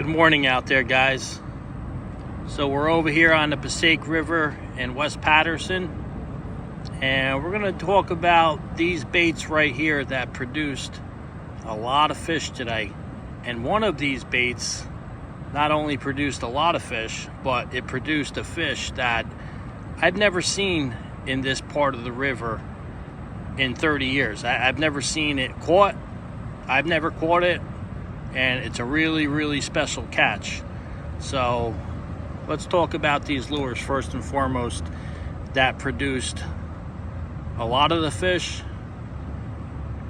Good morning out there, guys. So we're over here on the Passaic River in West Patterson, and we're going to talk about these baits right here that produced a lot of fish today. And one of these baits not only produced a lot of fish, but it produced a fish that I'd never seen in this part of the river in 30 years. I've never seen it caught. I've never caught it, and it's a really, really special catch. So let's talk about these lures first and foremost that produced a lot of the fish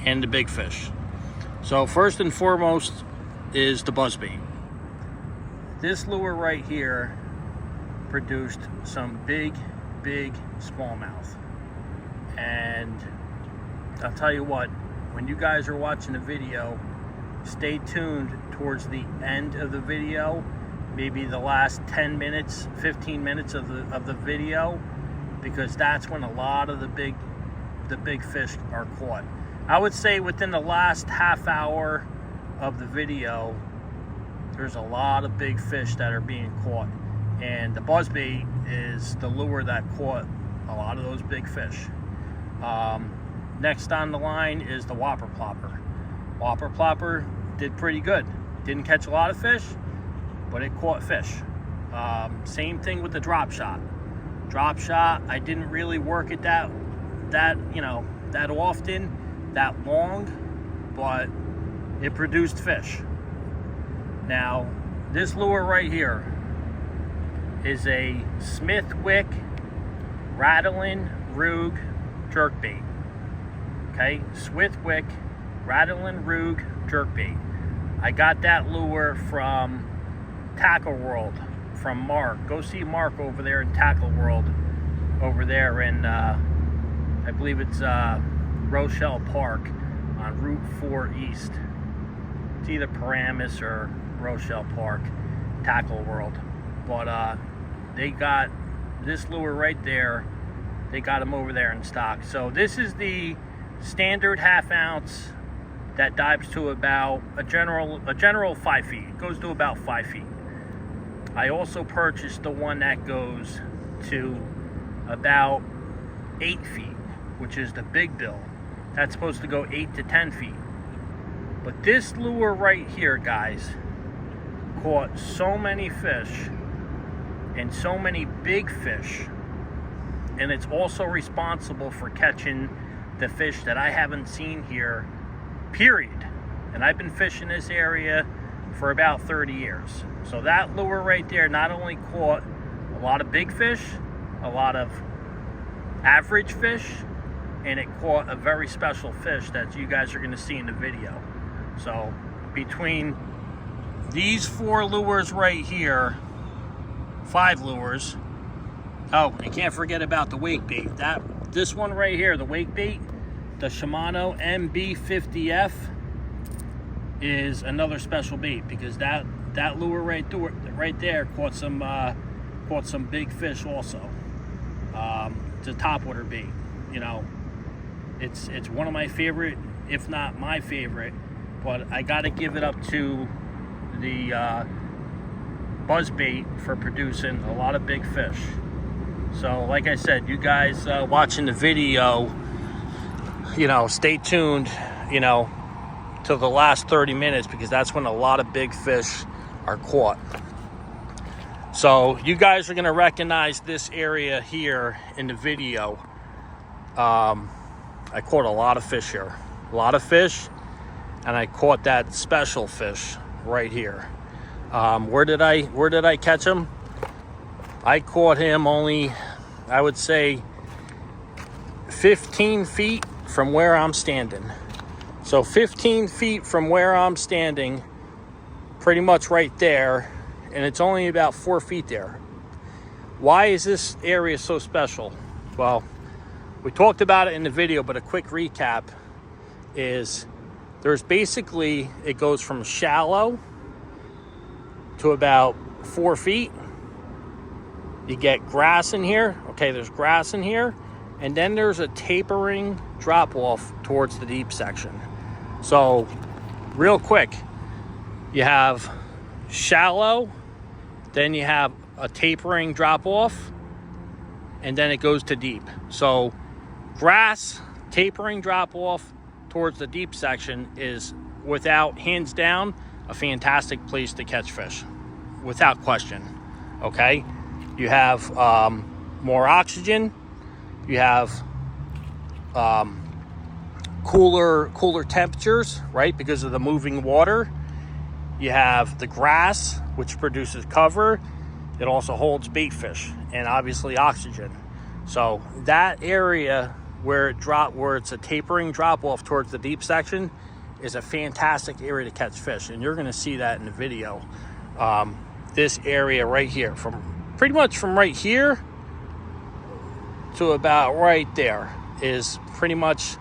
and the big fish. So first and foremost is the buzzbait. This lure right here produced some big smallmouth. And I'll tell you what, when you guys are watching the video, stay tuned towards the end of the video, maybe the last 10 minutes, 15 minutes of the video, because that's when a lot of the big fish are caught. I would say within the last half hour of the video, there's a lot of big fish that are being caught. And the buzzbait is the lure that caught a lot of those big fish. Next on the line is the whopper plopper. Whopper plopper did pretty good. Didn't catch a lot of fish, but it caught fish. Same thing with the drop shot. Drop shot, I didn't really work it that often, that long, but it produced fish. Now, this lure right here is a Smithwick Rattling Rogue jerkbait. Okay, Smithwick Rattling Rogue jerkbait. I got that lure from Tackle World, from Mark. Go see Mark over there in Tackle World, over there in, I believe it's Rochelle Park on Route 4 East. It's either Paramus or Rochelle Park, Tackle World. But they got this lure right there. They got them over there in stock. So this is the standard half ounce that dives to about a general 5 feet. It goes to about 5 feet. I also purchased the one that goes to about 8 feet, which is the big bill. That's supposed to go 8 to 10 feet. But this lure right here, guys, caught so many fish and so many big fish, and it's also responsible for catching the fish that I haven't seen here, period. And I've been fishing this area for about 30 years. So that lure right there not only caught a lot of big fish, a lot of average fish, and it caught a very special fish that you guys are going to see in the video. So between these 4 lures right here, 5 lures. Oh, and can't forget about the wake bait. This one right here, the wake bait, the Shimano MB50F, is another special bait, because that lure right there caught some big fish also. It's a topwater bait. You know, it's one of my favorite, if not my favorite. But I got to give it up to the buzzbait for producing a lot of big fish. So like I said, you guys watching the video, stay tuned, to the last 30 minutes, because that's when a lot of big fish are caught. So you guys are going to recognize this area here in the video. I caught a lot of fish here, and I caught that special fish right here. Where did I catch him? I caught him only, I would say, 15 feet from where I'm standing. So 15 feet from where I'm standing, pretty much right there, and it's only about 4 feet there. Why is this area so special? Well, we talked about it in the video, but a quick recap is there's basically, it goes from shallow to about 4 feet. You get grass in here. Okay, there's grass in here. And then there's a tapering drop off towards the deep section. So real quick, you have shallow, then you have a tapering drop off, and then it goes to deep. So grass, tapering drop off towards the deep section is, without, hands down, a fantastic place to catch fish, without question. Okay, you have more oxygen, you have cooler temperatures, right, because of the moving water. You have the grass, which produces cover. It also holds bait fish and obviously oxygen. So that area where it's a tapering drop off towards the deep section is a fantastic area to catch fish, and you're going to see that in the video. This area right here, from pretty much from right here to about right there, is pretty much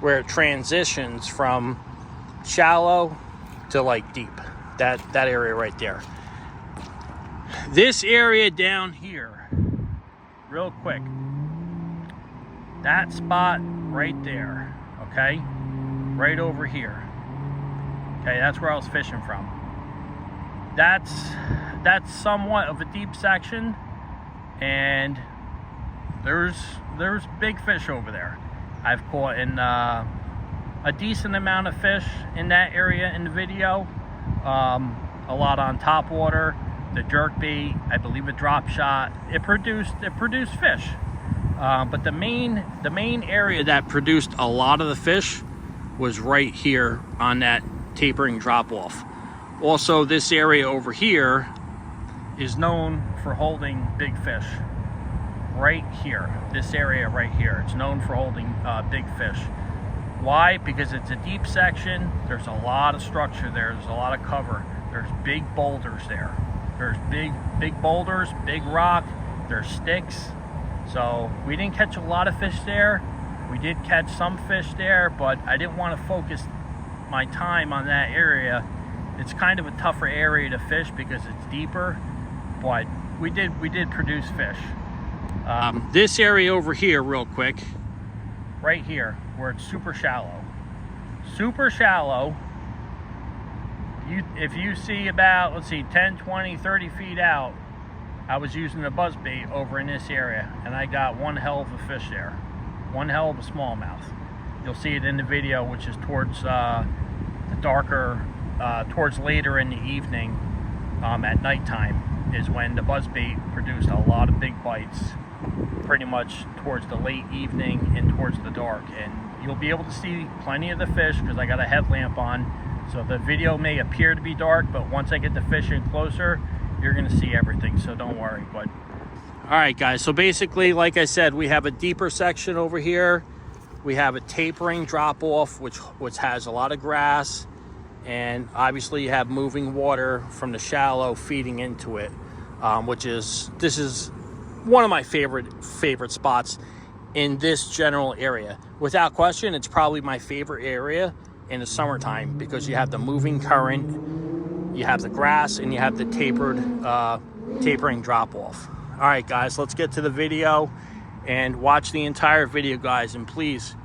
where it transitions from shallow to like deep. That area right there. This area down here, real quick, that spot right there, okay, right over here, okay, that's where I was fishing from. That's somewhat of a deep section, and there's big fish over there. I've caught in a decent amount of fish in that area in the video. A lot on Topwater, the jerk bait, I believe a drop shot. It produced fish. But the main area that produced a lot of the fish was right here on that tapering drop off. Also, this area over here is known for holding big fish. Right here, this area right here, it's known for holding big fish. Why? Because it's a deep section. There's a lot of structure there. There's a lot of cover. There's big boulders there. There's big boulders, big rock. There's sticks. So we didn't catch a lot of fish there. We did catch some fish there, but I didn't want to focus my time on that area. It's kind of a tougher area to fish because it's deeper, but we did produce fish. This area over here, real quick, right here, where it's super shallow. Super shallow. If you see about, let's see, 10, 20, 30 feet out, I was using a buzzbait over in this area, and I got one hell of a fish there. One hell of a smallmouth. You'll see it in the video, which is towards the darker, towards later in the evening, at nighttime, is when the buzzbait produced a lot of big bites, pretty much towards the late evening and towards the dark. And you'll be able to see plenty of the fish because I got a headlamp on. So the video may appear to be dark, but once I get the fish in closer, you're going to see everything, so don't worry. But all right, guys, so basically, like I said, we have a deeper section over here. We have a tapering drop off, which has a lot of grass, and obviously you have moving water from the shallow feeding into it, this is one of my favorite spots in this general area. Without question, it's probably my favorite area in the summertime because you have the moving current, you have the grass, and you have the tapering drop off. All right, guys, let's get to the video and watch the entire video, guys. And please,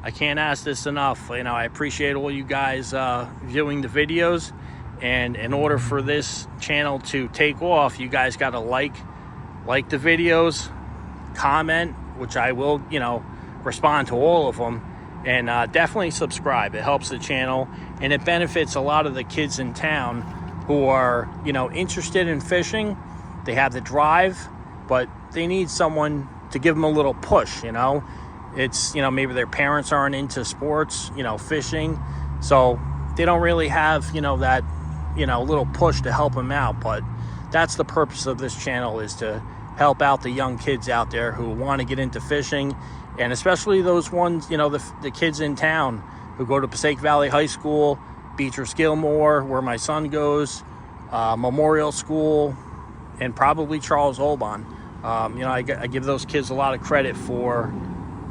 I can't ask this enough. You know, I appreciate all you guys viewing the videos, and in order for this channel to take off, you guys got to like the videos, comment, which I will, you know, respond to all of them, and definitely subscribe. It helps the channel, and it benefits a lot of the kids in town who are, you know, interested in fishing. They have the drive, but they need someone to give them a little push, you know. It's, you know, maybe their parents aren't into sports, you know, fishing, so they don't really have, you know, that, you know, little push to help them out. But that's the purpose of this channel, is to help out the young kids out there who want to get into fishing, and especially those ones, you know, the kids in town who go to Passaic Valley High School, Beatrice Gilmore, where my son goes, Memorial School, and probably Charles Olbon. You know, I give those kids a lot of credit for,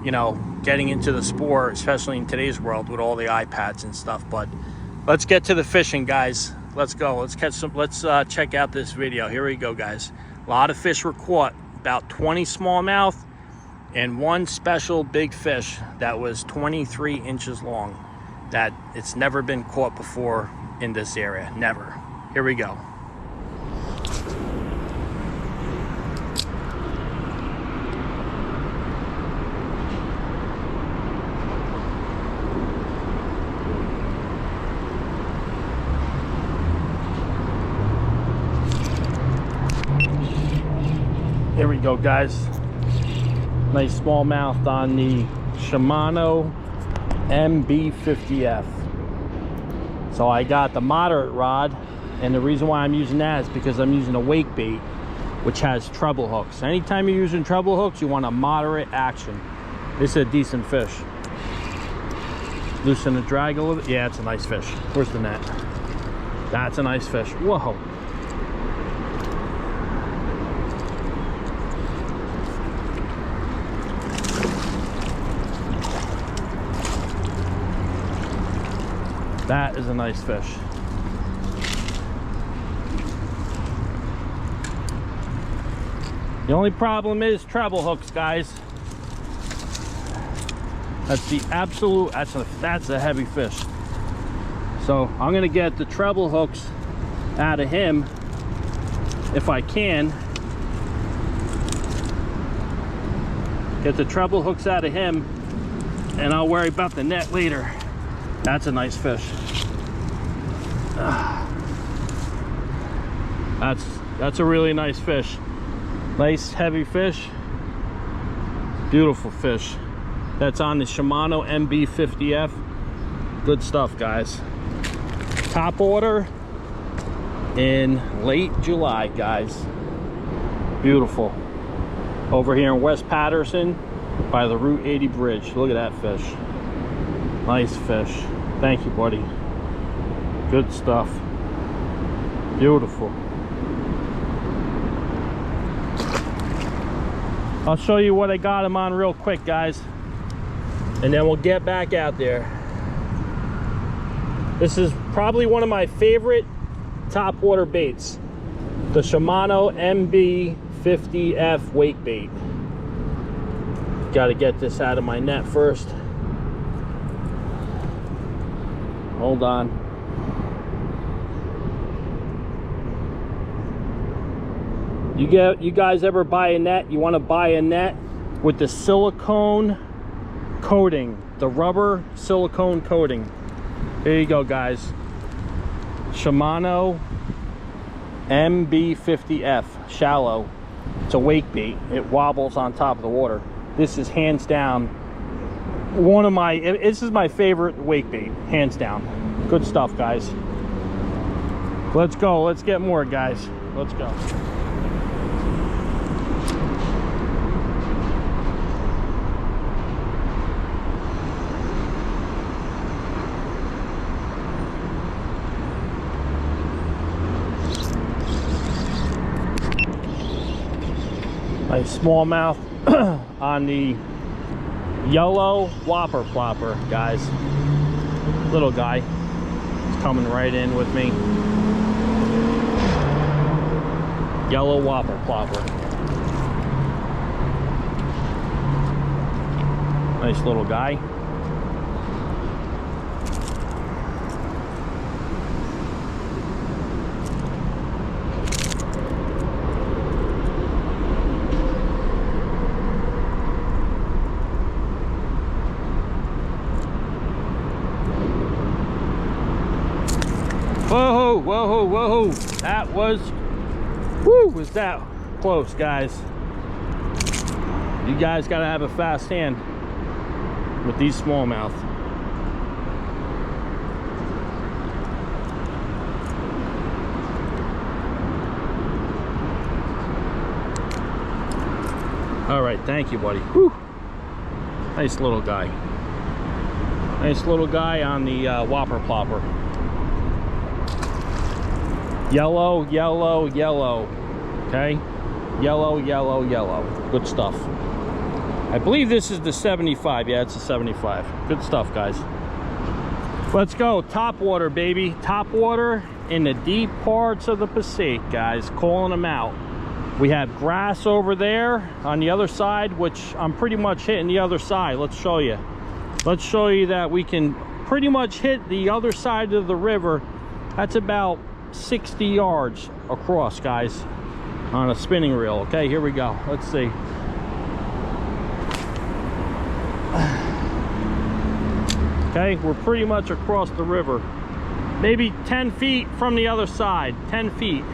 you know, getting into the sport, especially in today's world with all the iPads and stuff. But let's get to the fishing, guys. Let's go. Let's catch some. Let's check out this video. Here we go, guys. A lot of fish were caught. About 20 smallmouth and one special big fish that was 23 inches long. That it's never been caught before in this area. Never. Here we go. Here we go, guys. Nice smallmouth on the Shimano MB50F. So I got the moderate rod, and the reason why I'm using that is because I'm using a wake bait, which has treble hooks. Anytime you're using treble hooks, you want a moderate action. This is a decent fish. Loosen the drag a little bit. Yeah, it's a nice fish. Where's the net? That's a nice fish. Whoa. That is a nice fish. The only problem is treble hooks, guys. That's the absolute, that's a heavy fish. So I'm gonna get the treble hooks out of him if I can. Get the treble hooks out of him, and I'll worry about the net later. That's a nice fish. That's a really nice fish. Nice heavy fish. Beautiful fish. That's on the Shimano MB50F. Good stuff, guys. Topwater in late July, guys. Beautiful. Over here in West Patterson by the Route 80 bridge. Look at that fish. Nice fish. Thank you, buddy. Good stuff. Beautiful. I'll show you what I got him on real quick, guys, and then we'll get back out there. This is probably one of my favorite topwater baits, the Shimano MB50F wake bait. Got to get this out of my net first. Hold on. You guys ever buy a net? You want to buy a net with the silicone coating, the rubber silicone coating. There you go, guys. Shimano MB50F, shallow. It's a wake bait. It wobbles on top of the water. This is hands down one of my, this is my favorite wake bait, hands down. Good stuff, guys. Let's go. Let's get more, guys. Let's go. Nice smallmouth on the yellow whopper plopper, guys. Little guy. He's coming right in with me. Yellow whopper plopper. Nice little guy. Whoa, whoa, whoa. That was, whoo, was that close, guys. You guys gotta have a fast hand with these smallmouth. All right, thank you, buddy. Whew. Nice little guy. Nice little guy on the whopper plopper. Yellow, yellow, yellow. Okay? Yellow, yellow, yellow. Good stuff. I believe this is the 75. Yeah, it's a 75. Good stuff, guys. Let's go. Topwater, baby. Topwater in the deep parts of the Pacific, guys. Calling them out. We have grass over there on the other side, which I'm pretty much hitting the other side. Let's show you. Let's show you that we can pretty much hit the other side of the river. That's about 60 yards across, guys, on a spinning reel. Okay, here we go. Let's see. Okay, we're pretty much across the river. Maybe 10 feet from the other side. 10 feet.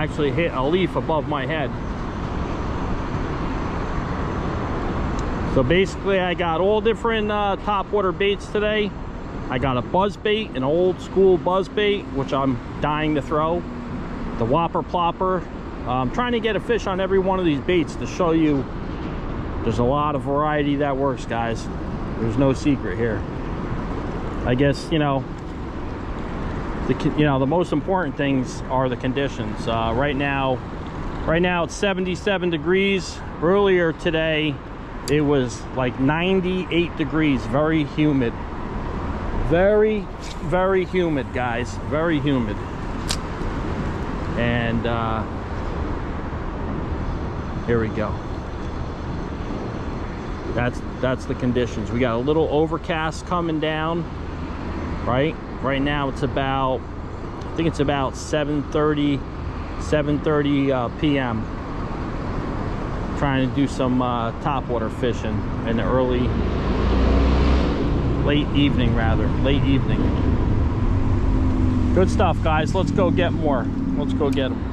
actually hit a leaf above my head. So basically I got all different topwater baits today. I got a buzz bait, an old school buzz bait, which I'm dying to throw. The whopper plopper. I'm trying to get a fish on every one of these baits to show you there's a lot of variety that works, guys. There's no secret here. I guess, you know, the most important things are the conditions. Right now it's 77 degrees. Earlier today it was like 98 degrees, very humid. Very, very humid, guys, very humid. And here we go. That's the conditions. We got a little overcast coming down, right? Right now it's about, I think it's about 7:30 p.m. Trying to do some topwater fishing in the late evening. Good stuff, guys. Let's go get more. Let's go get them.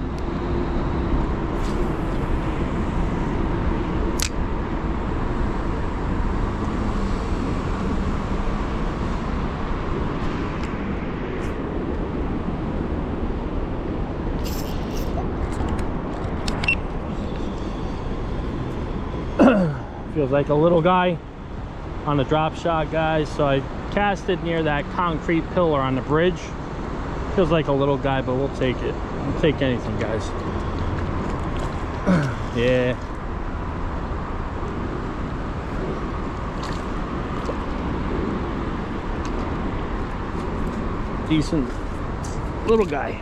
Feels like a little guy on a drop shot, guys. So I casted near that concrete pillar on the bridge. Feels like a little guy, but we'll take it. We'll take anything, guys. Yeah. Decent little guy.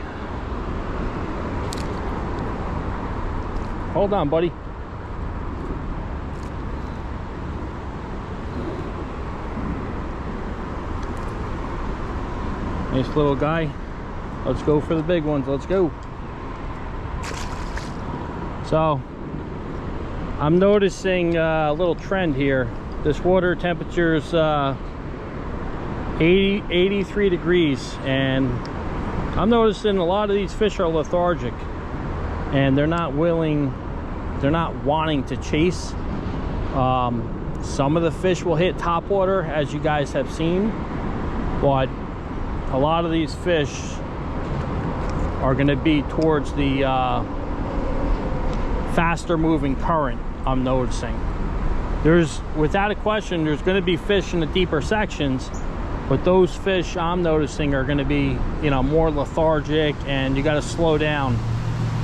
Hold on, buddy. Nice little guy. Let's go for the big ones. Let's go. So I'm noticing a little trend here. This water temperature is 83 degrees, and I'm noticing a lot of these fish are lethargic, and they're not wanting to chase. Some of the fish will hit topwater, as you guys have seen, but a lot of these fish are going to be towards the faster moving current. I'm noticing without a question, there's going to be fish in the deeper sections, but those fish I'm noticing are going to be, you know, more lethargic, and you got to slow down.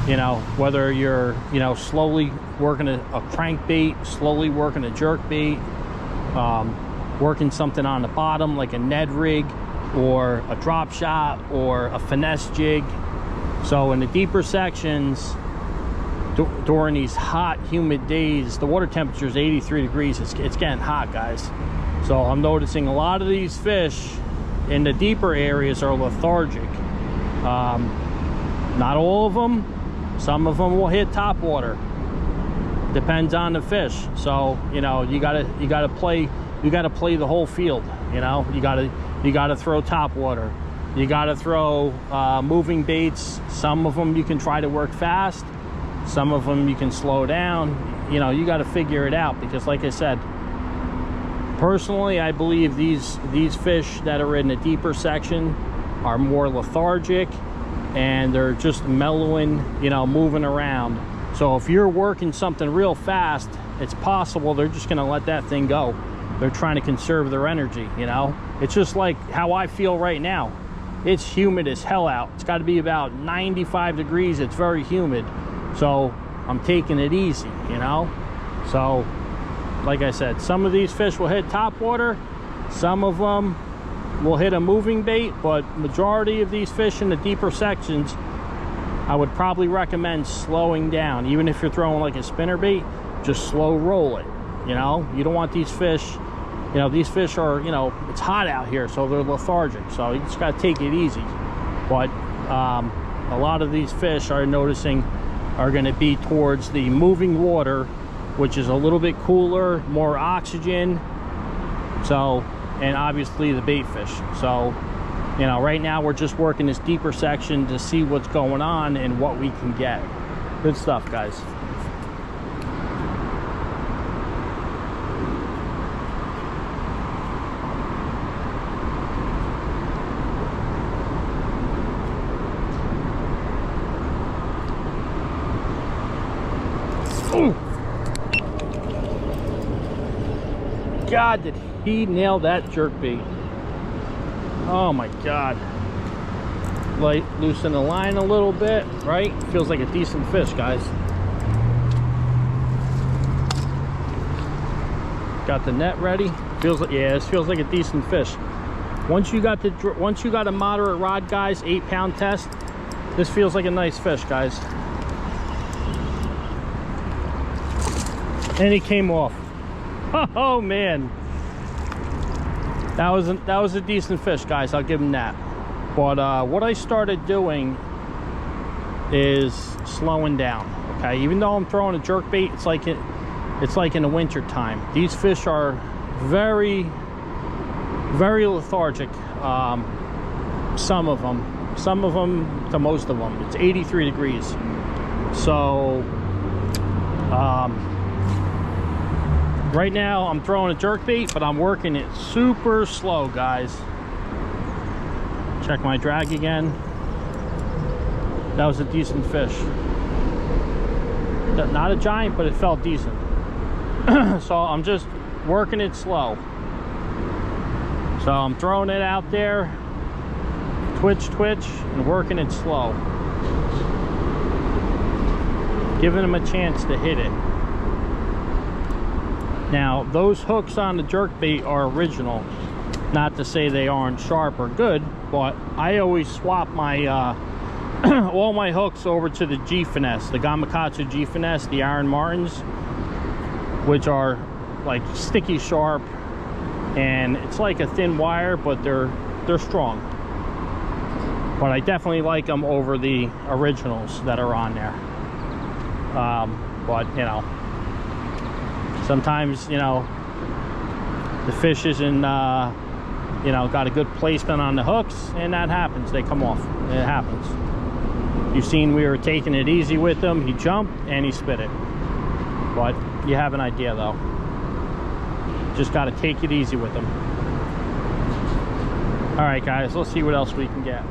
You know, whether you're, you know, slowly working a crankbait, slowly working a jerk bait, working something on the bottom like a Ned rig, or a drop shot, or a finesse jig. So in the deeper sections, during these hot, humid days, the water temperature is 83 degrees. It's getting hot, guys. So I'm noticing a lot of these fish in the deeper areas are lethargic. Not all of them. Some of them will hit topwater. Depends on the fish. So, you know, you gotta play the whole field. You know, you gotta throw topwater. You gotta throw moving baits. Some of them you can try to work fast. Some of them you can slow down. You know, you gotta figure it out, because like I said, personally, I believe these fish that are in the deeper section are more lethargic, and they're just mellowing, you know, moving around. So if you're working something real fast, it's possible they're just gonna let that thing go. They're trying to conserve their energy, you know. It's just like how I feel right now. It's humid as hell out. It's got to be about 95 degrees. It's very humid. So I'm taking it easy, you know. So like I said, some of these fish will hit topwater. Some of them will hit a moving bait, but majority of these fish in the deeper sections, I would probably recommend slowing down. Even if you're throwing like a spinner bait, just slow roll it. You know, you don't want these fish, you know, these fish are, you know, it's hot out here, so they're lethargic. So you just got to take it easy. But a lot of these fish are noticing are going to be towards the moving water, which is a little bit cooler, more oxygen. So, and obviously the bait fish. So You know, right now we're just working this deeper section to see what's going on and what we can get. Good stuff, guys. Ooh. God, did he nail that jerkbait. Oh my God. Like, loosen the line a little bit, right? Feels like a decent fish, guys. Got the net ready. Feels like, yeah, this feels like a decent fish. Once you got a moderate rod, guys, 8-pound test, this feels like a nice fish, guys. And he came off. Oh man, that was a decent fish, guys. I'll give him that. But what I started doing is slowing down. Okay, even though I'm throwing a jerkbait, it's like in the winter time. These fish are very, very lethargic. Some of them to most of them. It's 83 degrees. So right now I'm throwing a jerkbait, but I'm working it super slow, guys. Check my drag again. That was a decent fish. Not a giant, but it felt decent. So I'm just working it slow. So I'm throwing it out there, twitch, and working it slow. Giving him a chance to hit it. Now, those hooks on the jerkbait are original. Not to say they aren't sharp or good, but I always swap my all my hooks over to the G-Finesse, the Gamakatsu G-Finesse, the Aaron Martins, which are like sticky sharp, and it's like a thin wire, but they're strong. But I definitely like them over the originals that are on there. But you know, sometimes, you know, the fish isn't, you know, got a good placement on the hooks, and that happens. They come off. It happens. You've seen we were taking it easy with him. He jumped and he spit it. But you have an idea, though. Just got to take it easy with him. All right, guys, let's see what else we can get.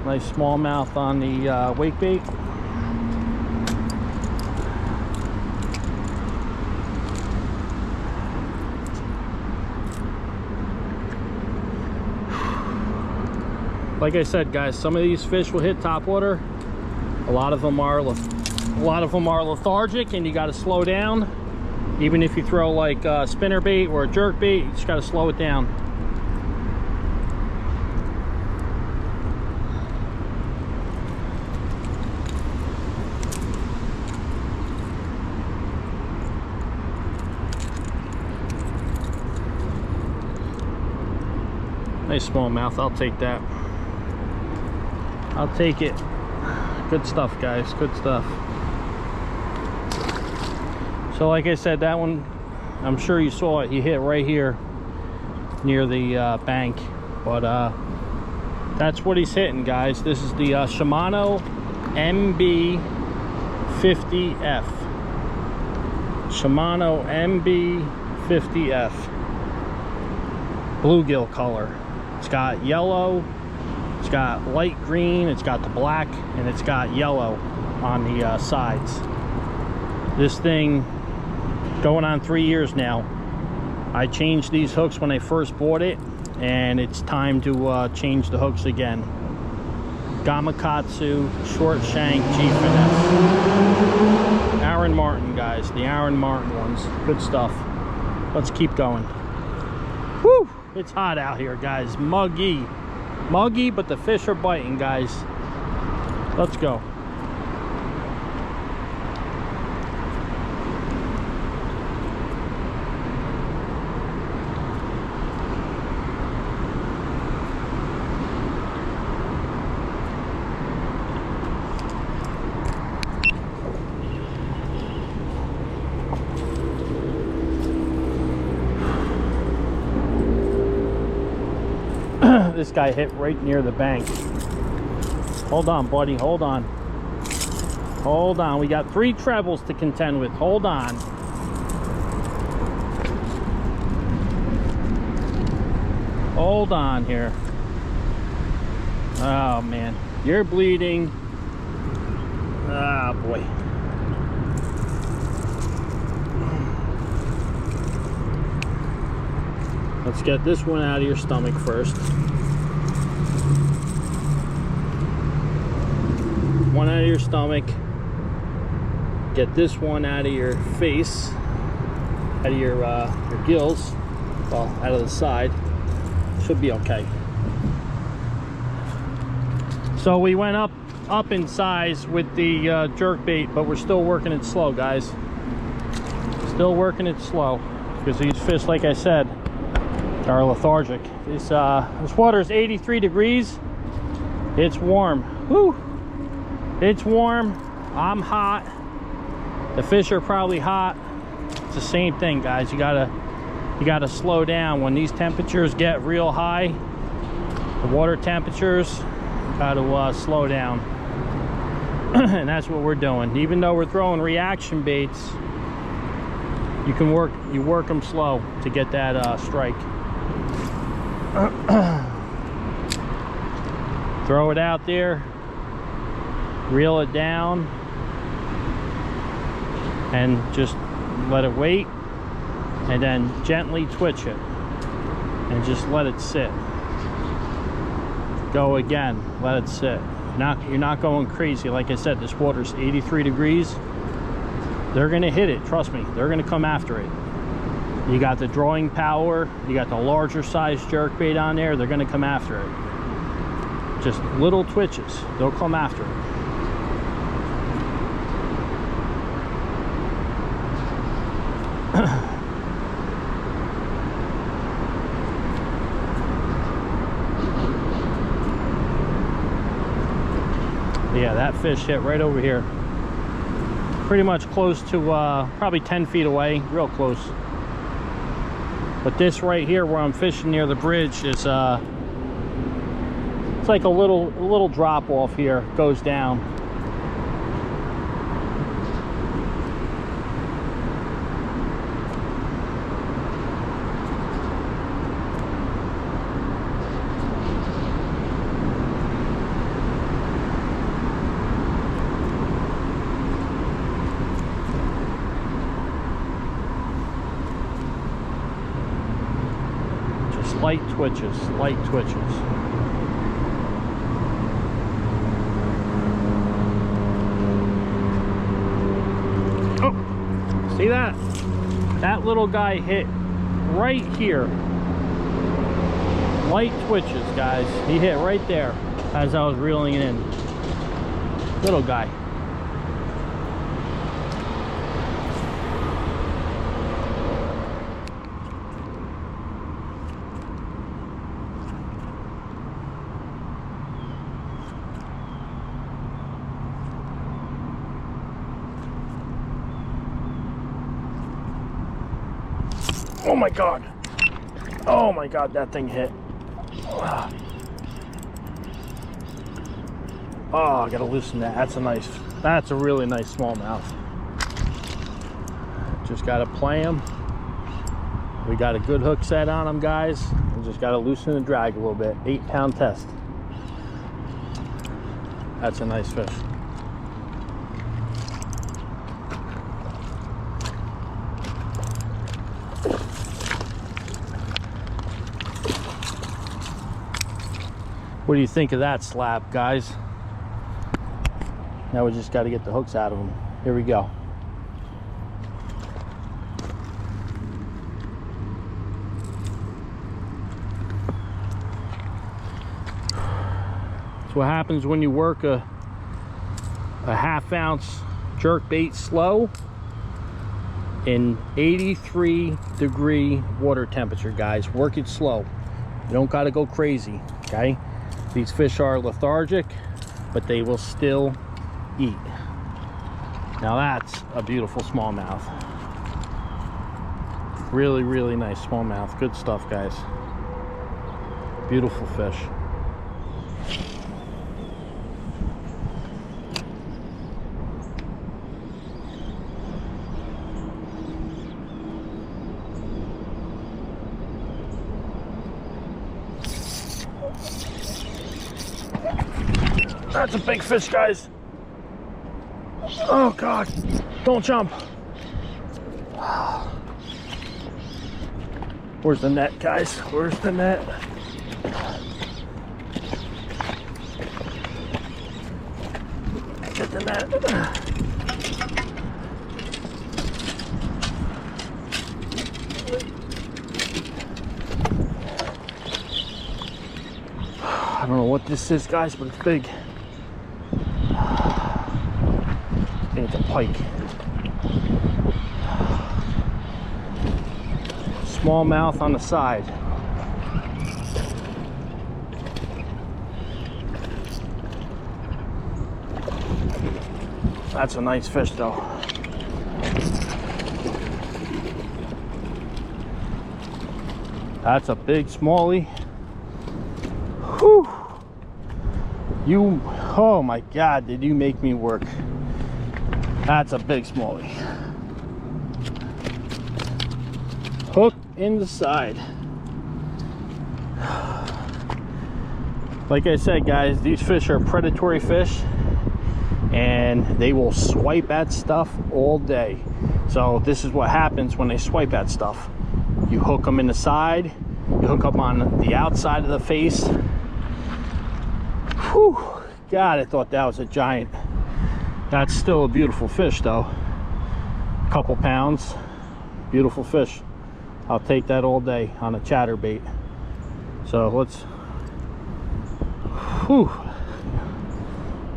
Nice smallmouth on the wake bait. Like I said, guys, some of these fish will hit topwater. A lot of them are lethargic, and you got to slow down. Even if you throw like a spinner bait or a jerk bait, you just got to slow it down. Nice smallmouth, I'll take that. I'll take it. Good stuff, guys, good stuff. So like I said, that one, I'm sure you saw it. He hit right here near the bank. But that's what he's hitting, guys. This is the Shimano MB50F. Shimano MB50F. Bluegill color. It's got yellow, it's got light green, it's got the black, and it's got yellow on the sides. This thing, going on 3 years now. I changed these hooks when I first bought it, and it's time to change the hooks again. Gamakatsu short shank G-Finesse. Aaron Martin, guys, the Aaron Martin ones. Good stuff. Let's keep going. Whew! It's hot out here, guys. Muggy, but the fish are biting, guys. Let's go. this guy hit right near the bank. Hold on, buddy, hold on. Hold on, we got 3 trebles to contend with. Hold on. Hold on here. Oh man, you're bleeding. Ah boy. Let's get this one out of your stomach first. One out of your stomach. Get this one out of your face, out of your gills, well, out of the side. Should be okay. So we went up in size with the jerk bait, but we're still working it slow, guys. Still working it slow because these fish, like I said, are lethargic. This water is 83 degrees. It's warm. Woo! It's warm. I'm hot. The fish are probably hot. It's the same thing, guys. You gotta slow down when these temperatures get real high. The water temperatures, gotta slow down. And that's what we're doing. Even though we're throwing reaction baits, you work them slow to get that strike. Throw it out there, reel it down, and just let it wait, and then gently twitch it and just let it sit. Go again, let it sit. You're not going crazy. Like I said, this water's 83 degrees. They're gonna hit it, trust me. They're gonna come after it. You got the drawing power, you got the larger size jerkbait on there, they're gonna come after it. Just little twitches, they'll come after it. Yeah, that fish hit right over here. Pretty much close to probably 10 feet away, real close. But this right here where I'm fishing near the bridge is it's like a little drop off here, goes down. Light twitches, light twitches. Oh, see that? That little guy hit right here. Light twitches, guys. He hit right there as I was reeling it in. Little guy. Oh my god. Oh my god, that thing hit. Oh, I gotta loosen that. That's a really nice smallmouth. Just gotta play them. We got a good hook set on them, guys. We just gotta loosen the drag a little bit. 8-pound test. That's a nice fish. What do you think of that slab, guys? Now we just got to get the hooks out of them. Here we go. That's what happens when you work a 1/2 ounce jerk bait slow in 83-degree water temperature, guys. Work it slow. You don't got to go crazy, okay? These fish are lethargic, but they will still eat. Now that's a beautiful smallmouth. Really, really nice smallmouth. Good stuff, guys. Beautiful fish. That's a big fish, guys. Oh God, don't jump. Where's the net, guys? Where's the net? Get the net. I don't know what this is, guys, but it's big. I think it's a pike. Smallmouth on the side. That's a nice fish, though. That's a big smallie. Whew. You, oh my God, did you make me work? That's a big smallie. Hook in the side. Like I said, guys, these fish are predatory fish and they will swipe at stuff all day. So this is what happens when they swipe at stuff. You hook them in the side, you hook them on the outside of the face. Whew, God, I thought that was a giant. That's still a beautiful fish, though. A couple pounds, beautiful fish. I'll take that all day on a chatterbait. So let's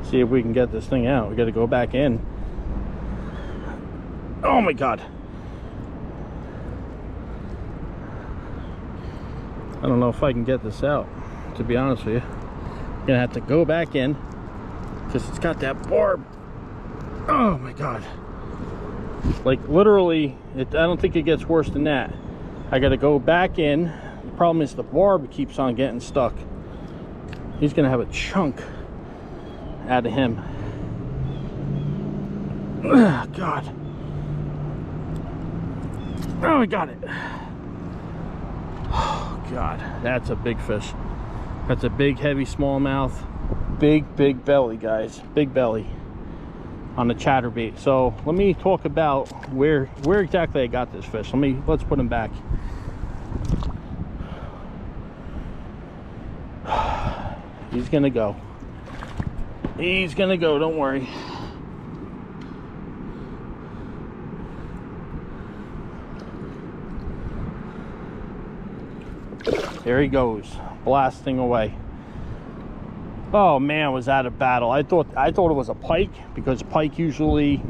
see if we can get this thing out. We got to go back in. Oh my God. I don't know if I can get this out, to be honest with you. I'm gonna have to go back in because it's got that barb. Oh my God. Like literally, I don't think it gets worse than that. I gotta go back in. The problem is the barb keeps on getting stuck. He's gonna have a chunk out of him. Oh God. Oh, I got it. Oh God, that's a big fish. That's a big, heavy smallmouth. Big belly, guys. Big belly on the chatterbait. So let me talk about where exactly I got this fish. Let's put him back. He's gonna go. He's gonna go, don't worry. There he goes, blasting away. Oh man, was that a battle. I thought it was a pike, because pike usually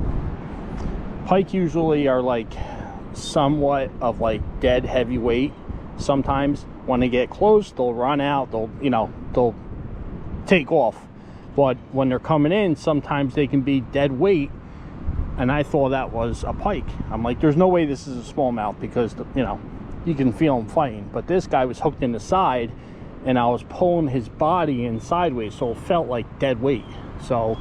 are like somewhat of like dead heavyweight. Sometimes when they get close, they'll run out, they'll take off. But when they're coming in, sometimes they can be dead weight, and I thought that was a pike. I'm like, there's no way this is a smallmouth, because you can feel him fighting. But this guy was hooked in the side, and I was pulling his body in sideways, so it felt like dead weight. So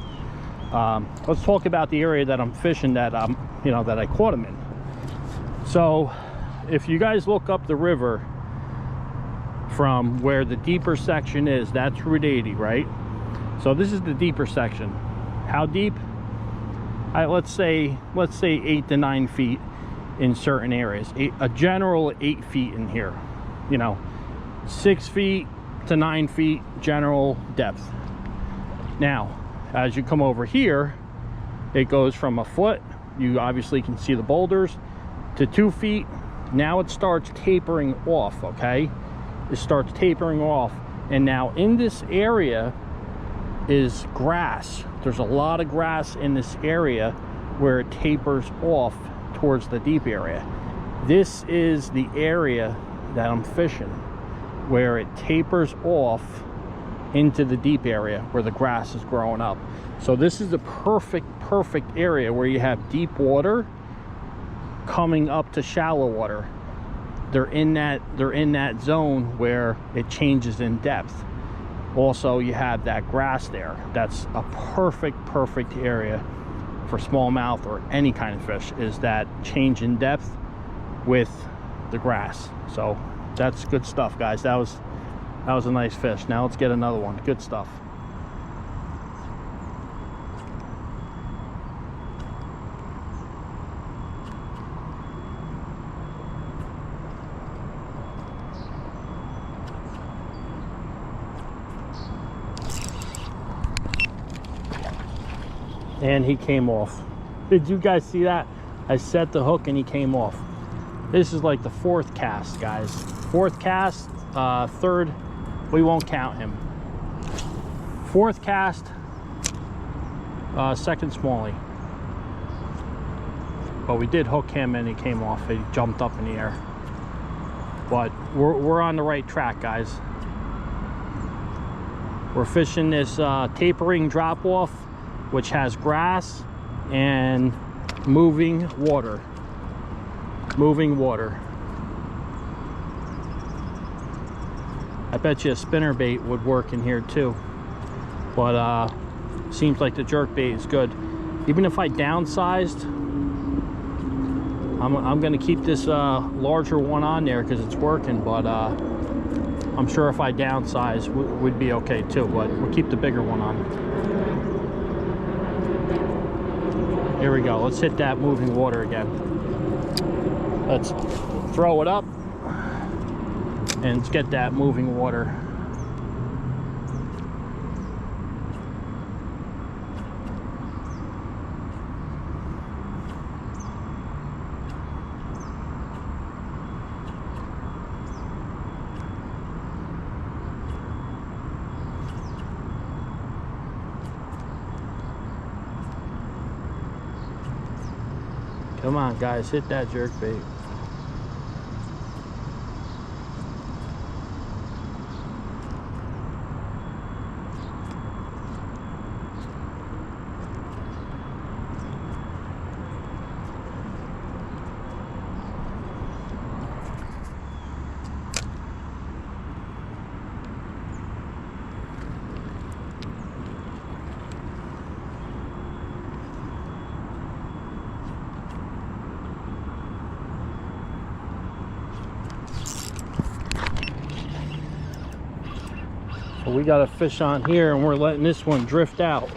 let's talk about the area that I'm fishing, that that I caught him in. So if you guys look up the river from where the deeper section is, that's Route 80, right? So this is the deeper section. How deep? Let's say 8 to 9 feet in certain areas. A general 8 feet in here. 6 feet to 9 feet general depth. Now, as you come over here, it goes from a foot, you obviously can see the boulders, to 2 feet. Now it starts tapering off, okay? It starts tapering off, and now in this area is grass. There's a lot of grass in this area where it tapers off towards the deep area. This is the area that I'm fishing, where it tapers off into the deep area where the grass is growing up. So this is the perfect area where you have deep water coming up to shallow water. they're in that zone where it changes in depth. Also, you have that grass there. That's a perfect area for smallmouth or any kind of fish, is that change in depth with the grass. So that's good stuff, guys. That was a nice fish. Now let's get another one. Good stuff. And he came off. Did you guys see that? I set the hook and he came off. This is like the fourth cast, guys. Fourth cast, third, we won't count him. Fourth cast, second smallie. But we did hook him and he came off. He jumped up in the air. But we're on the right track, guys. We're fishing this tapering drop off, which has grass and moving water. I bet you a spinnerbait would work in here too, but seems like the jerkbait is good. Even if I downsized, I'm gonna keep this larger one on there because it's working, but I'm sure if I downsize would be okay too, but we'll keep the bigger one on. Here we go. Let's hit that moving water again. Let's throw it up and let's get that moving water. Come on, guys, hit that jerkbait. We got a fish on here and we're letting this one drift out.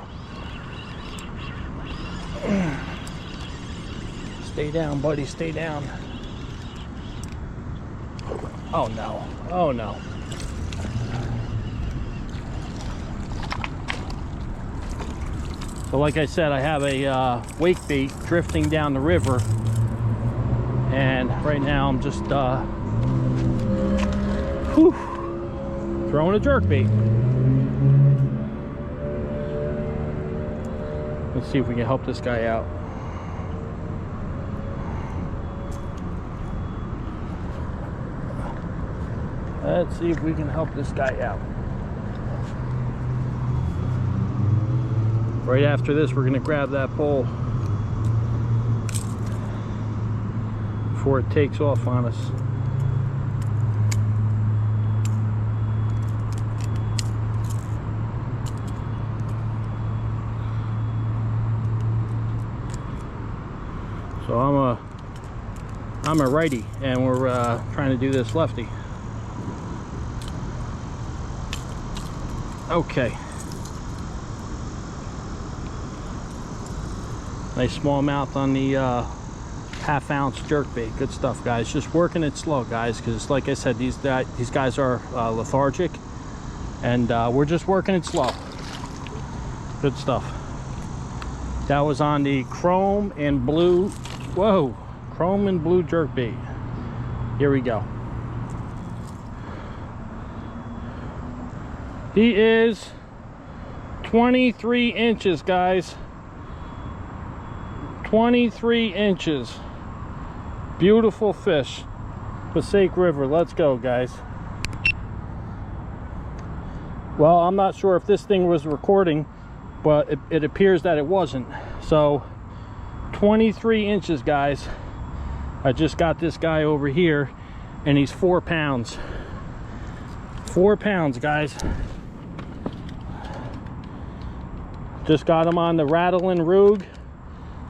Stay down, buddy, stay down. Oh no, oh no. So like I said, I have a wake bait drifting down the river, and right now I'm just throwing a jerkbait. Let's see if we can help this guy out. Let's see if we can help this guy out. Right after this, we're gonna grab that pole before it takes off on us. So I'm a righty, and we're trying to do this lefty. Okay. Nice smallmouth on the half-ounce jerkbait. Good stuff, guys. Just working it slow, guys, because like I said, these guys are lethargic, and we're just working it slow. Good stuff. That was on the chrome and blue. Whoa, chrome and blue jerkbait. Here we go. He is 23 inches, guys. 23 inches. Beautiful fish. Passaic River. Let's go, guys. Well, I'm not sure if this thing was recording, but it appears that it wasn't. So 23 inches, guys. I just got this guy over here, and he's 4 pounds. 4 pounds, guys. Just got him on the rattling rogue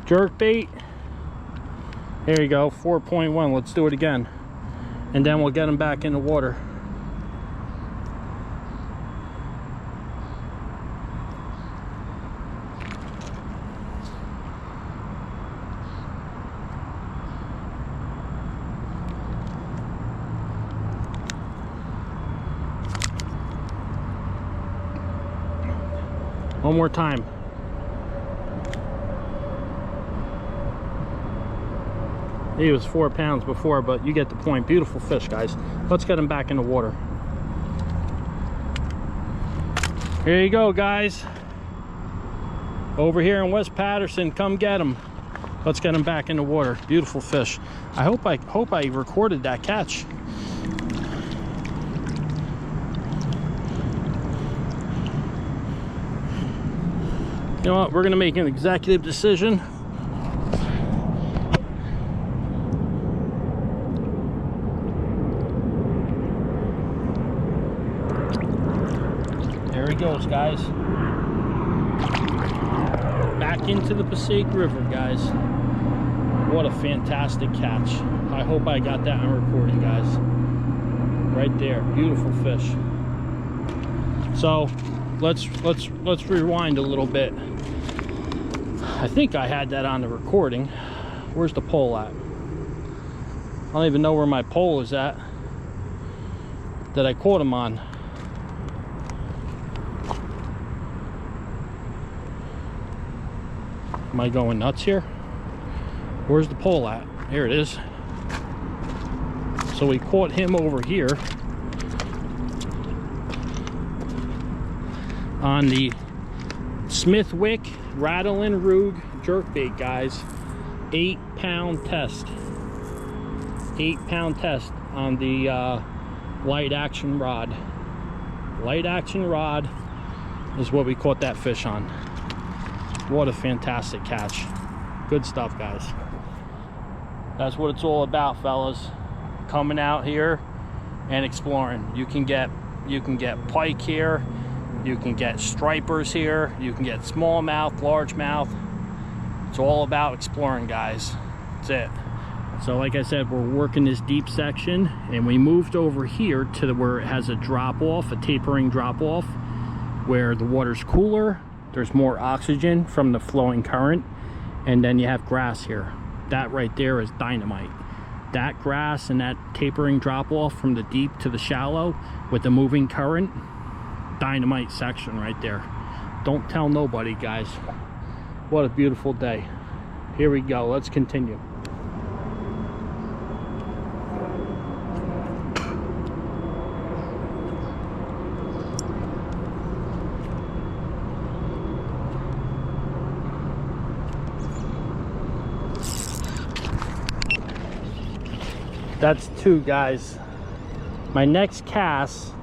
jerk bait. Here you go, 4.1. Let's do it again, and then we'll get him back in the water. One more time. He was 4 pounds before, but you get the point. Beautiful fish, guys. Let's get him back in the water. Here you go, guys. Over here in West Patterson, come get him. Let's get him back in the water. Beautiful fish. I hope I recorded that catch. You know what? We're gonna make an executive decision. There he goes, guys. Back into the Passaic River, guys. What a fantastic catch. I hope I got that on recording, guys. Right there, beautiful fish. So let's rewind a little bit. I think I had that on the recording. Where's the pole at? I don't even know where my pole is at that I caught him on. Am I going nuts here? Where's the pole at? Here it is. So we caught him over here on the Smithwick Rattling Rogue jerkbait, guys. 8-pound test. 8-pound test on the light action rod. Light action rod is what we caught that fish on. What a fantastic catch. Good stuff, guys. That's what it's all about, fellas. Coming out here and exploring. You can get pike here. You can get stripers here. You can get smallmouth, largemouth. It's all about exploring, guys. That's it. So like I said, we're working this deep section, and we moved over here to where it has a drop off, a tapering drop off, where the water's cooler. There's more oxygen from the flowing current, and then you have grass here. That right there is dynamite. That grass and that tapering drop off from the deep to the shallow with the moving current, dynamite section right there. Don't tell nobody, guys. What a beautiful day. Here we go. Let's continue. That's 2, guys. My next cast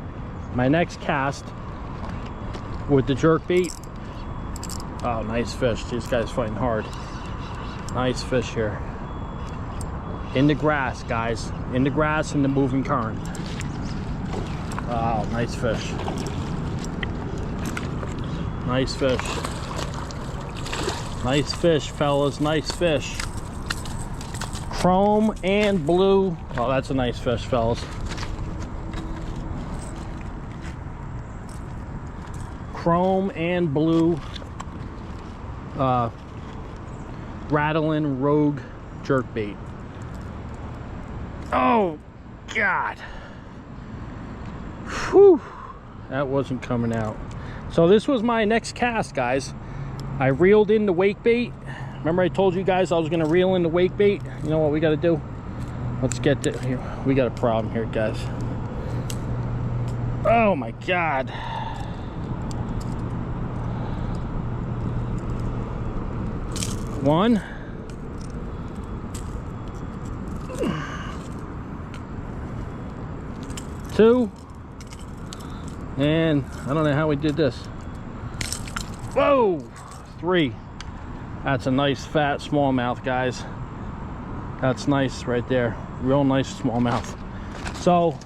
with the jerk bait. Oh, nice fish. These guys fighting hard. Nice fish here. In the grass, guys. In the grass and the moving current. Oh, nice fish. Nice fish. Nice fish, fellas. Nice fish. Chrome and blue. Oh, that's a nice fish, fellas. Chrome and blue rattling rogue jerkbait. Oh God. Whew. That wasn't coming out. So this was my next cast, guys. I reeled in the wake bait. Remember I told you guys I was gonna reel in the wake bait? You know what we gotta do? Let's get to here. We got a problem here, guys. Oh my God. One. Two. And I don't know how we did this. Whoa! 3. That's a nice fat smallmouth, guys. That's nice right there. Real nice smallmouth. So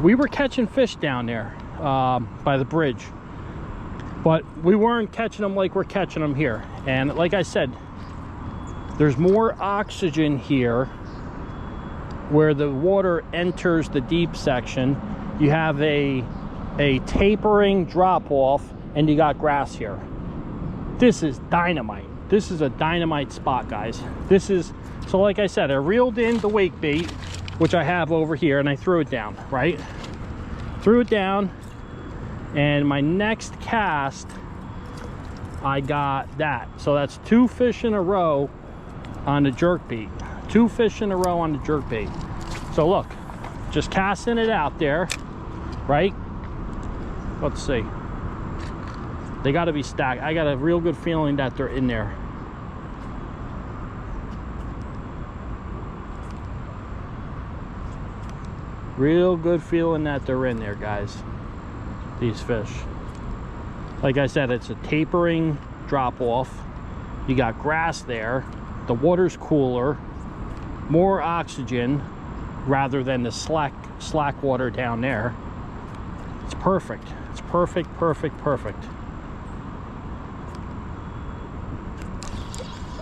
we were catching fish down there by the bridge, but we weren't catching them like we're catching them here. And like I said, there's more oxygen here where the water enters the deep section. You have a tapering drop off, and you got grass here. This is dynamite. This is a dynamite spot, guys. This is, so like I said, I reeled in the wake bait, which I have over here, and I threw it down, right? Threw it down, and my next cast, I got that. So that's 2 fish in a row on the jerk bait. 2 fish in a row on the jerk bait. So look, just casting it out there, right? Let's see. They got to be stacked. I got a real good feeling that they're in there. Real good feeling that they're in there, guys. These fish. Like I said, it's a tapering drop off. You got grass there. The water's cooler. More oxygen rather than the slack water down there. It's perfect. It's perfect, perfect, perfect.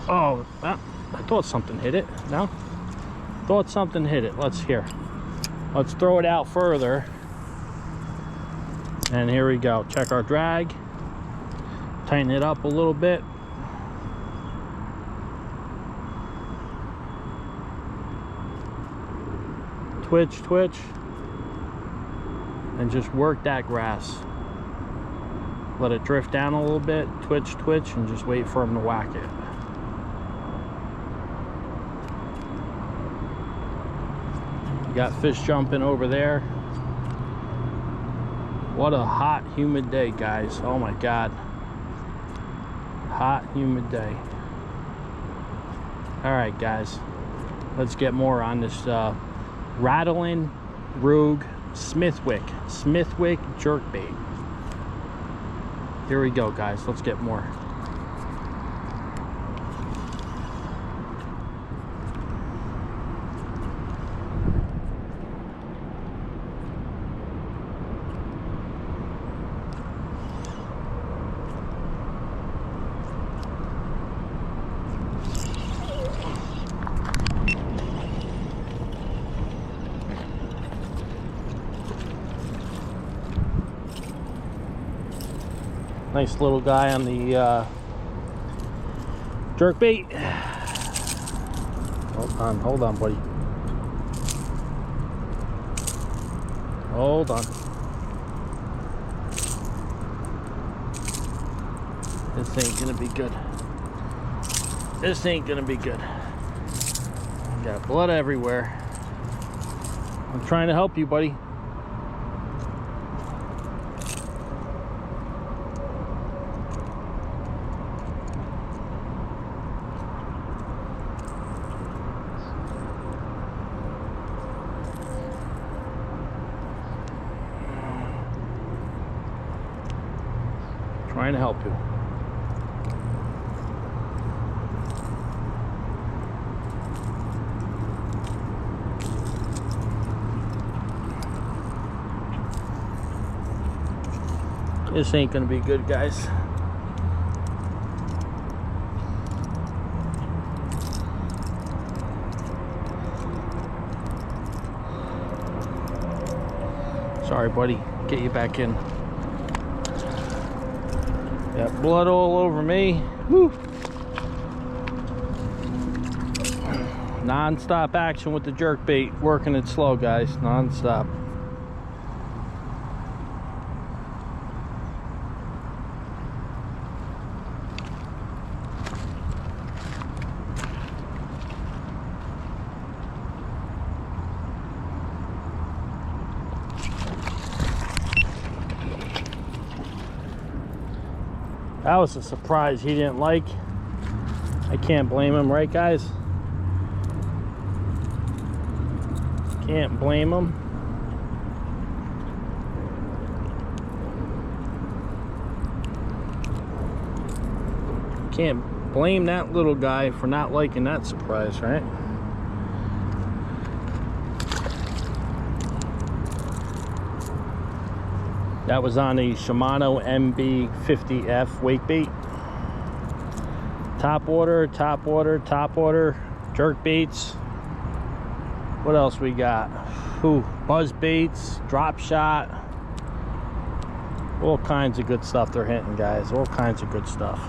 Oh, I thought something hit it. No? Thought something hit it. Let's throw it out further. And here we go. Check our drag. Tighten it up a little bit. Twitch, twitch. And just work that grass. Let it drift down a little bit. Twitch, twitch, and just wait for them to whack it. You got fish jumping over there. What a hot, humid day, guys. Oh my God. Hot, humid day. All right, guys. Let's get more on this rattling Rogue Smithwick jerkbait. Here we go, guys. Let's get more. Nice little guy on the jerk bait. Hold on, buddy. Hold on. This ain't gonna be good. This ain't gonna be good. Got blood everywhere. I'm trying to help you, buddy. Trying to help you. This ain't gonna be good, guys. Sorry, buddy. Get you back in. Got blood all over me. Woo. Non-stop action with the jerk bait. Working it slow, guys. Non-stop. That was a surprise he didn't like. I can't blame him, right, guys? Can't blame him. Can't blame that little guy for not liking that surprise, right? That was on the Shimano MB50F wake bait. Topwater, Topwater, Topwater, jerk baits. What else we got? Ooh, buzz baits, drop shot. All kinds of good stuff they're hitting, guys. All kinds of good stuff.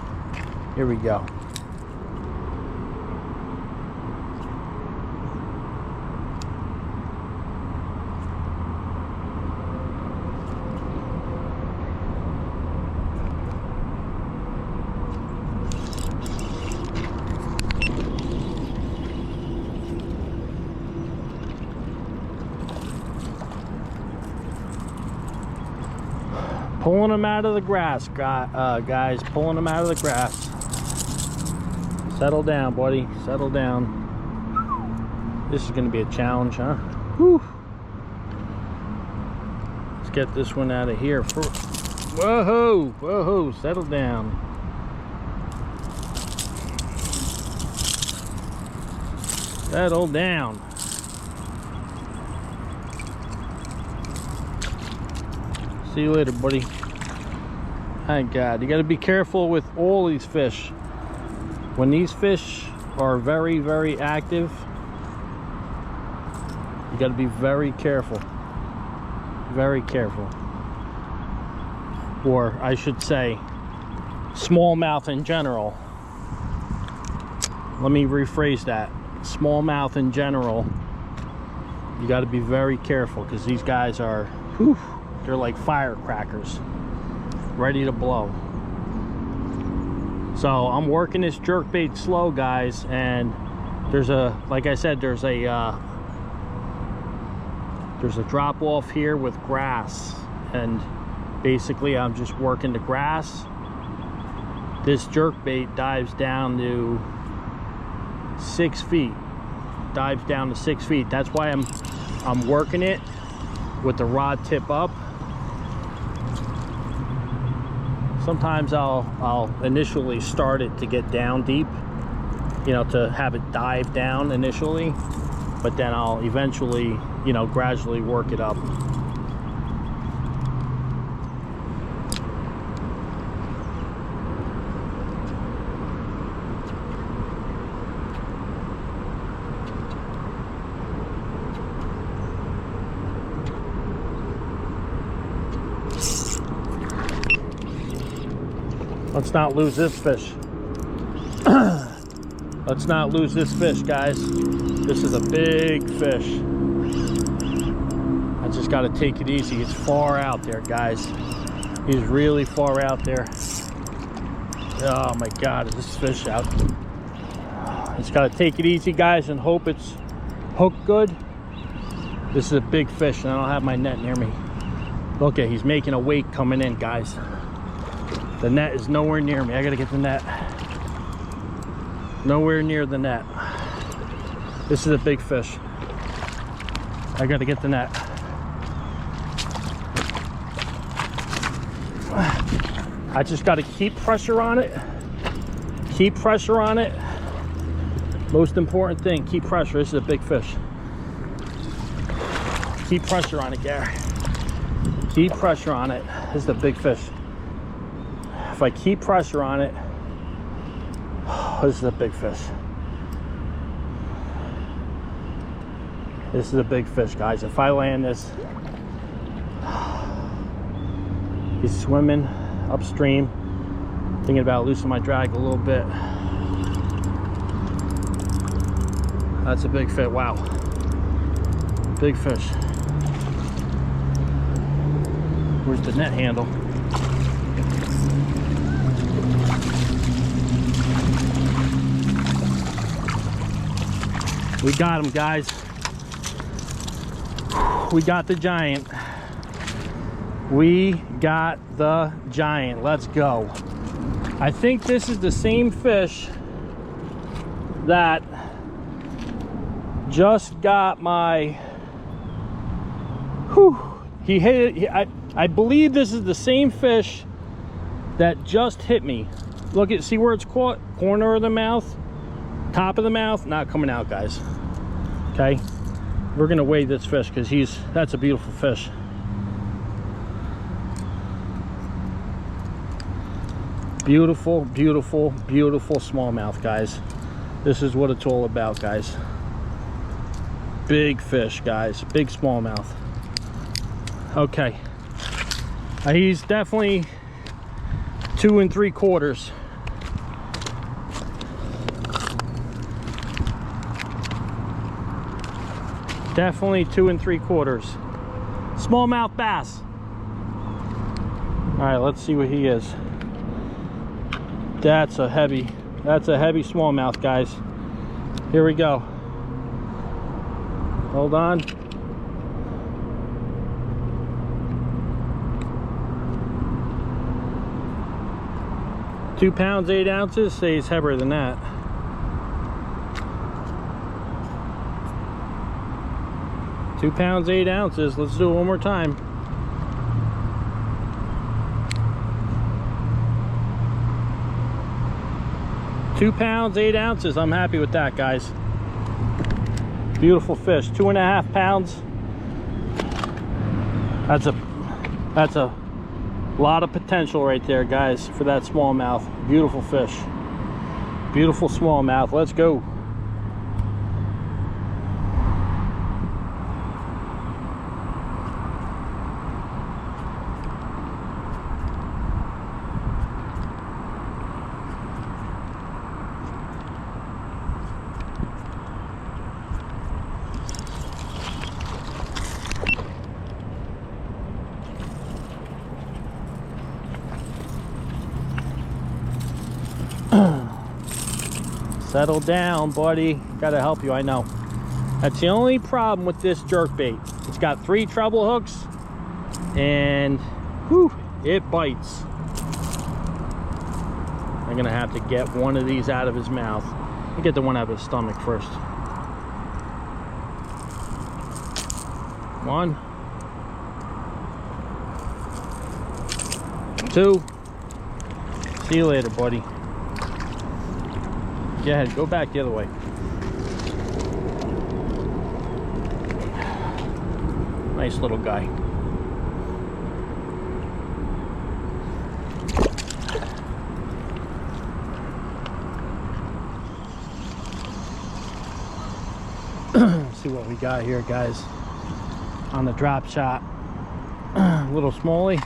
Here we go. Pulling them out of the grass, guys. Pulling them out of the grass. Settle down, buddy. Settle down. This is going to be a challenge, huh? Whew. Let's get this one out of here. Whoa, whoa, settle down. Settle down. See you later, buddy. Thank God. You got to be careful with all these fish. When these fish are very, very active, you got to be very careful. Very careful. Or I should say, smallmouth in general. Let me rephrase that. Smallmouth in general, you got to be very careful because these guys are, whew, they're like firecrackers, ready to blow. So I'm working this jerkbait slow, guys, and there's a, like I said, there's a drop off here with grass, and basically I'm just working the grass. This jerkbait dives down to 6 feet. Dives down to 6 feet. That's why I'm working it with the rod tip up. Sometimes I'll initially start it to get down deep, you know, to have it dive down initially, but then I'll eventually, you know, gradually work it up. Let's not lose this fish. Let's not lose this fish, guys. This is a big fish. I just got to take it easy. It's far out there, guys. He's really far out there. Oh my God, is this fish out? Just got to take it easy, guys, and hope it's hooked good. This is a big fish, and I don't have my net near me. Look at, he's making a wake coming in, guys. The net is nowhere near me. I gotta get the net. Nowhere near the net. This is a big fish. I gotta get the net. I just gotta keep pressure on it. Keep pressure on it. Most important thing, keep pressure. This is a big fish. Keep pressure on it, Gary. Keep pressure on it. This is a big fish. If I keep pressure on it, this is a big fish. This is a big fish, guys. If I land this, he's swimming upstream. Thinking about loosening my drag a little bit. That's a big fish. Wow. Big fish. Where's the net handle? We got him, guys. We got the giant. We got the giant. Let's go. I think this is the same fish that just got my, he hit it. I believe this is the same fish that just hit me. Look at, see where it's caught? Corner of the mouth, top of the mouth, not coming out, guys. Okay, we're gonna weigh this fish because that's a beautiful fish. Beautiful, beautiful, beautiful smallmouth, guys. This is what it's all about, guys. Big fish, guys. Big smallmouth. Okay. He's definitely 2 3/4. Definitely 2 3/4. Smallmouth bass. All right, let's see what he is. That's a heavy smallmouth, guys. Here we go. Hold on. £2 8 ounces. Say he's heavier than that. £2 8 ounces. Let's do it one more time. £2 8 ounces. I'm happy with that, guys. Beautiful fish. 2.5 pounds. That's a lot of potential right there, guys, for that smallmouth. Beautiful fish. Beautiful smallmouth. Let's go. Settle down, buddy. Gotta help you, I know. That's the only problem with this jerk bait. It's got 3 treble hooks and whew, it bites. I'm gonna have to get one of these out of his mouth. Let me get the one out of his stomach first. 1, 2. See you later, buddy. Go ahead, go back the other way. Nice little guy. See what we got here, guys. On the drop shot. Little smallie.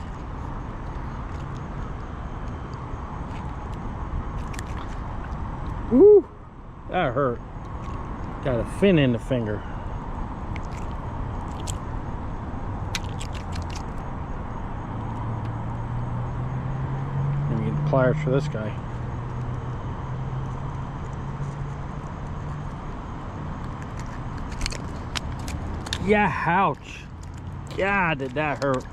Woo! That hurt. Got a fin in the finger. And we get pliers for this guy. Yeah, ouch. God, did that hurt.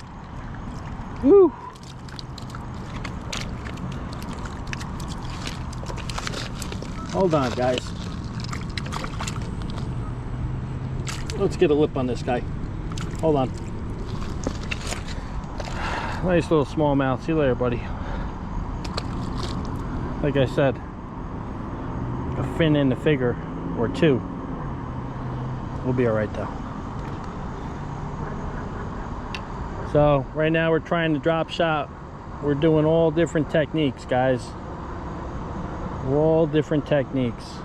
Woo! Hold on, guys. Let's get a lip on this guy. Hold on. Nice little smallmouth. See you later, buddy. Like I said, a fin in the figure or 2. We'll be all right though. So right now we're trying to drop shot. We're doing all different techniques, guys. All different techniques.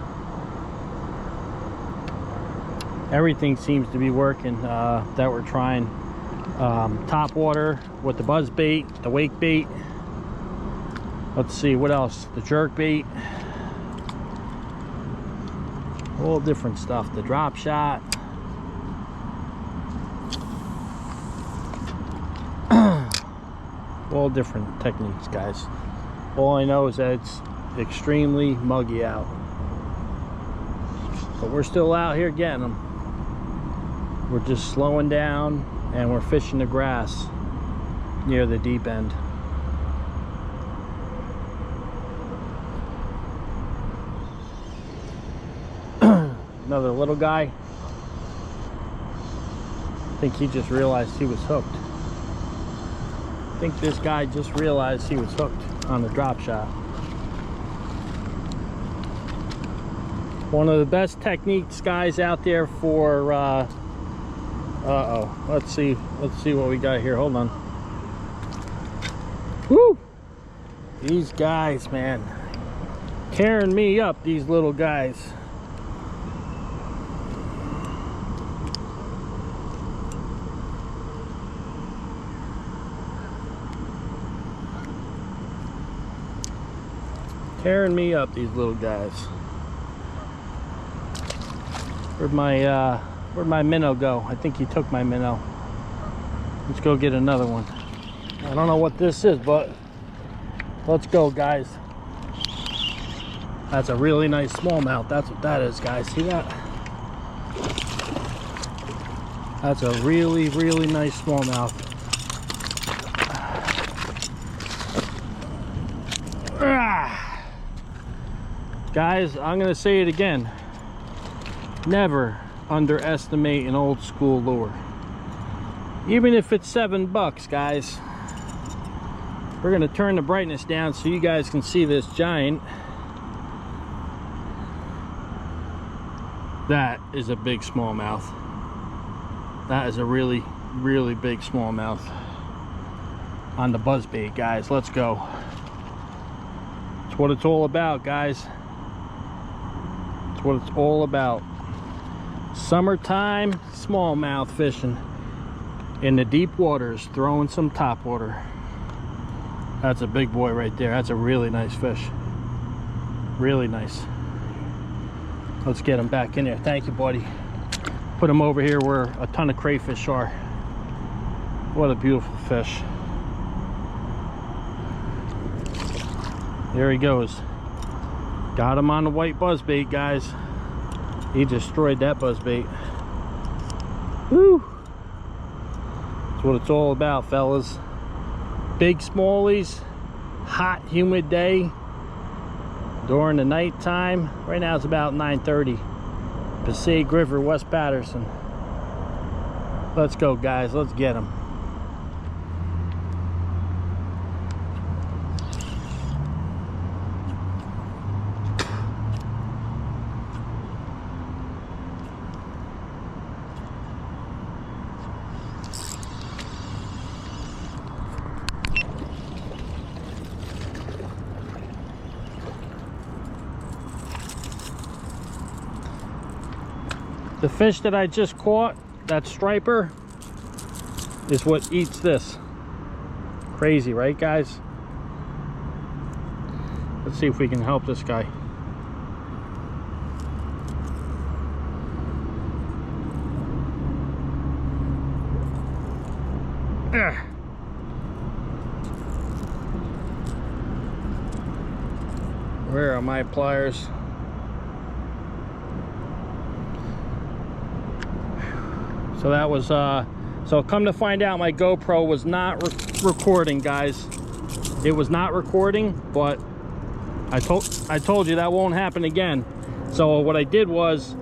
Everything seems to be working that we're trying. Topwater with the buzz bait, the wake bait. Let's see what else. The jerk bait. All different stuff. The drop shot. All different techniques, guys. All I know is that it's extremely muggy out, but we're still out here getting them. We're just slowing down and we're fishing the grass near the deep end. Another little guy. I think he just realized he was hooked. I think this guy just realized he was hooked on the drop shot. One of the best techniques, guys, out there for let's see what we got here. Hold on. Woo! These guys, man, tearing me up, these little guys. Tearing me up, these little guys. Where'd my minnow go? I think he took my minnow. Let's go get another one. I don't know what this is, but let's go, guys. That's a really nice smallmouth. That's what that is, guys. See that? That's a really, really nice smallmouth. Guys, I'm gonna say it again. Never underestimate an old school lure. Even if it's $7, guys. We're gonna turn the brightness down so you guys can see this giant. That is a big smallmouth. That is a really, really big smallmouth on the buzzbait, guys. Let's go. That's what it's all about, guys. That's what it's all about. Summertime smallmouth fishing in the deep waters, throwing some topwater. That's a big boy right there. That's a really nice fish. Really nice. Let's get him back in there. Thank you, buddy. Put him over here where a ton of crayfish are. What a beautiful fish. There he goes. Got him on the white buzzbait, guys. He destroyed that buzzbait. Woo! That's what it's all about, fellas. Big smallies, hot, humid day during the night time. Right now it's about 9:30. Passaic River, West Patterson. Let's go, guys. Let's get them. The fish that I just caught, that striper, is what eats this. Crazy, right, guys? Let's see if we can help this guy. Where are my pliers? So that was so come to find out, my GoPro was not recording, guys. It was not recording, but I told you that won't happen again. So what I did was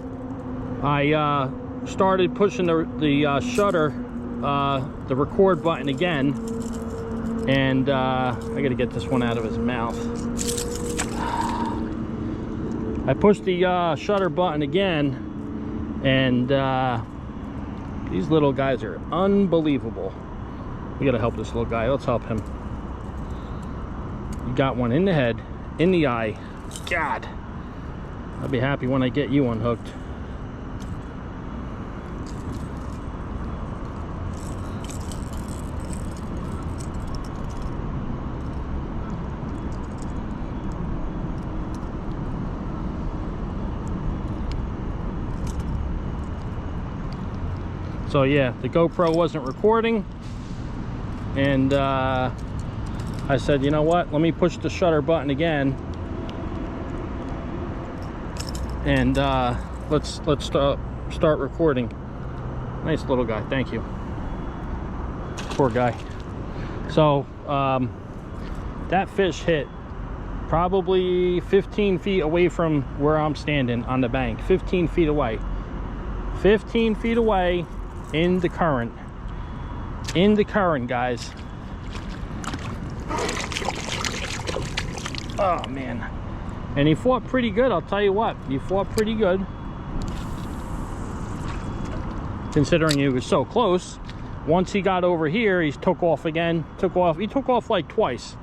I started pushing the shutter, the record button again, and I gotta get this one out of his mouth. I pushed the shutter button again, and these little guys are unbelievable. We gotta help this little guy. Let's help him. You got one in the head, in the eye. God, I'll be happy when I get you unhooked. So yeah, the GoPro wasn't recording, and I said, you know what, let me push the shutter button again, and let's start recording. Nice little guy, thank you. Poor guy. So that fish hit probably 15 feet away from where I'm standing on the bank. 15 feet away. 15 feet away. In the current, guys. Oh man, and he fought pretty good. I'll tell you what, he fought pretty good, considering he was so close. Once he got over here, he took off again. He took off like twice.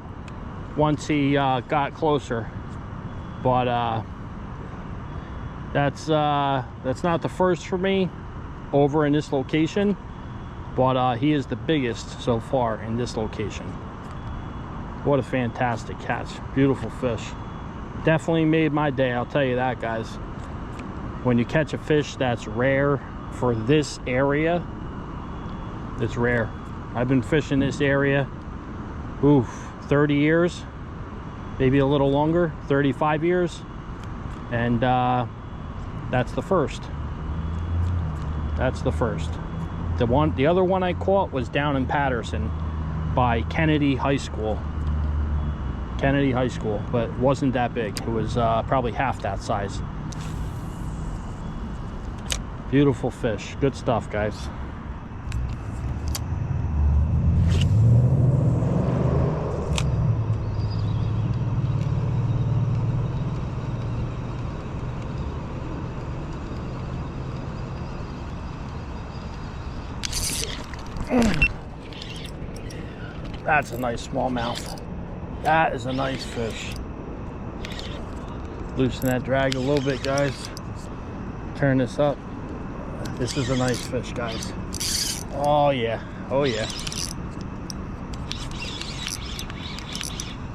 once he got closer. But that's not the first for me over in this location, but he is the biggest so far in this location. What a fantastic catch. Beautiful fish. Definitely made my day, I'll tell you that, guys. When you catch a fish that's rare for this area, it's rare. I've been fishing this area, 30 years, maybe a little longer, 35 years, and that's the first. That's the first. The other one I caught was down in Patterson by Kennedy High School. Kennedy High School, but it wasn't that big. It was probably half that size. Beautiful fish. Good stuff, guys. That's a nice smallmouth. That is a nice fish. Loosen that drag a little bit, guys. Turn this up. This is a nice fish, guys. Oh yeah, oh yeah.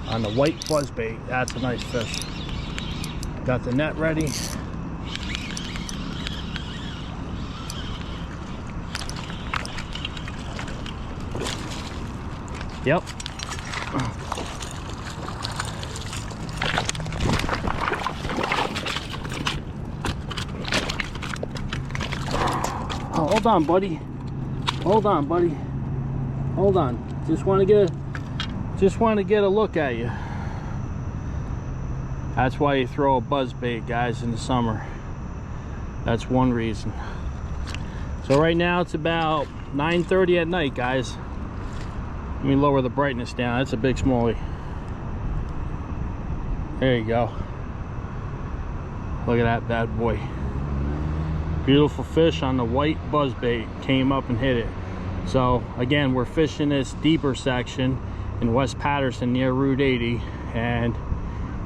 On the white buzzbait, that's a nice fish. Got the net ready. Yep. Oh, hold on, buddy. Hold on, buddy. Hold on. Just want to get a look at you. That's why you throw a buzzbait, guys, in the summer. That's one reason. So right now it's about 9:30 at night, guys. Let me lower the brightness down. That's a big smallie. There you go. Look at that bad boy. Beautiful fish on the white buzzbait. Came up and hit it. So again, we're fishing this deeper section in West Patterson near Route 80, and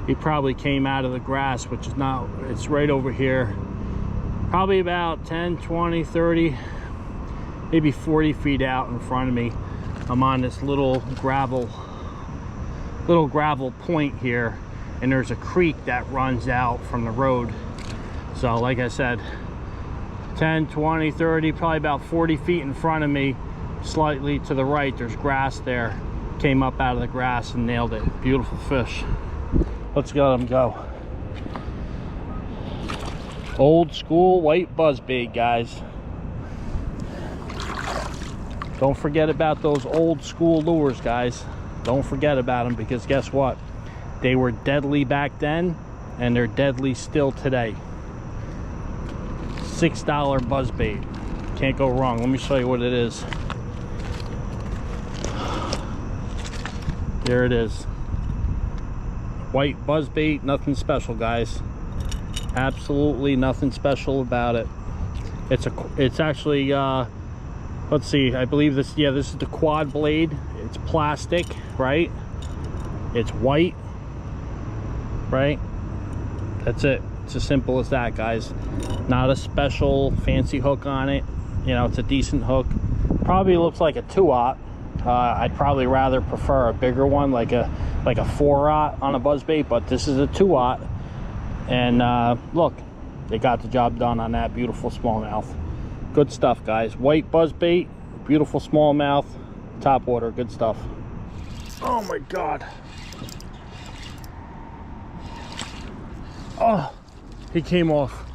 he probably came out of the grass, which is not, it's right over here. Probably about 10, 20, 30, maybe 40 feet out in front of me. I'm on this little gravel point here, and there's a creek that runs out from the road. So like I said, 10, 20, 30, probably about 40 feet in front of me, slightly to the right, there's grass there. Came up out of the grass and nailed it. Beautiful fish. Let's let him go. Old school white buzzbait, guys. Don't forget about those old school lures, guys. Don't forget about them, because guess what? They were deadly back then, and they're deadly still today. $6 buzzbait. Can't go wrong. Let me show you what it is. There it is. White buzzbait, nothing special, guys. Absolutely nothing special about it. It's actually let's see, I believe this, yeah, this is the quad blade. It's plastic, right? It's white, right? That's it. It's as simple as that, guys. Not a special fancy hook on it. You know, it's a decent hook. Probably looks like a 2-aught. I'd probably rather prefer a bigger one, like a 4-aught on a buzzbait, but this is a 2-aught. And look, they got the job done on that beautiful smallmouth. Good stuff, guys. White buzzbait, beautiful smallmouth, topwater. Good stuff. Oh my God. Oh, he came off.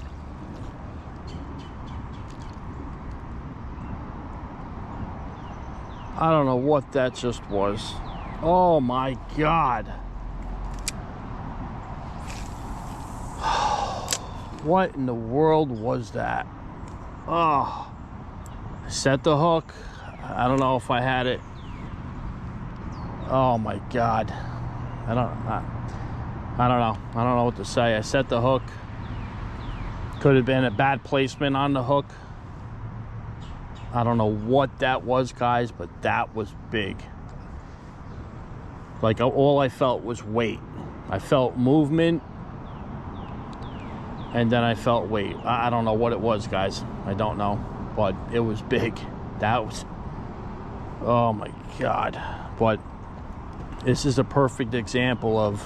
I don't know what that just was. Oh my God. What in the world was that? Oh, I set the hook. I don't know if I had it. Oh my God. I don't know. I don't know what to say. I set the hook. Could have been a bad placement on the hook. I don't know what that was, guys, but that was big. Like all I felt was weight. I felt movement, and then I felt weight. I don't know what it was, guys. I don't know, but it was big. That was, oh my God. But this is a perfect example of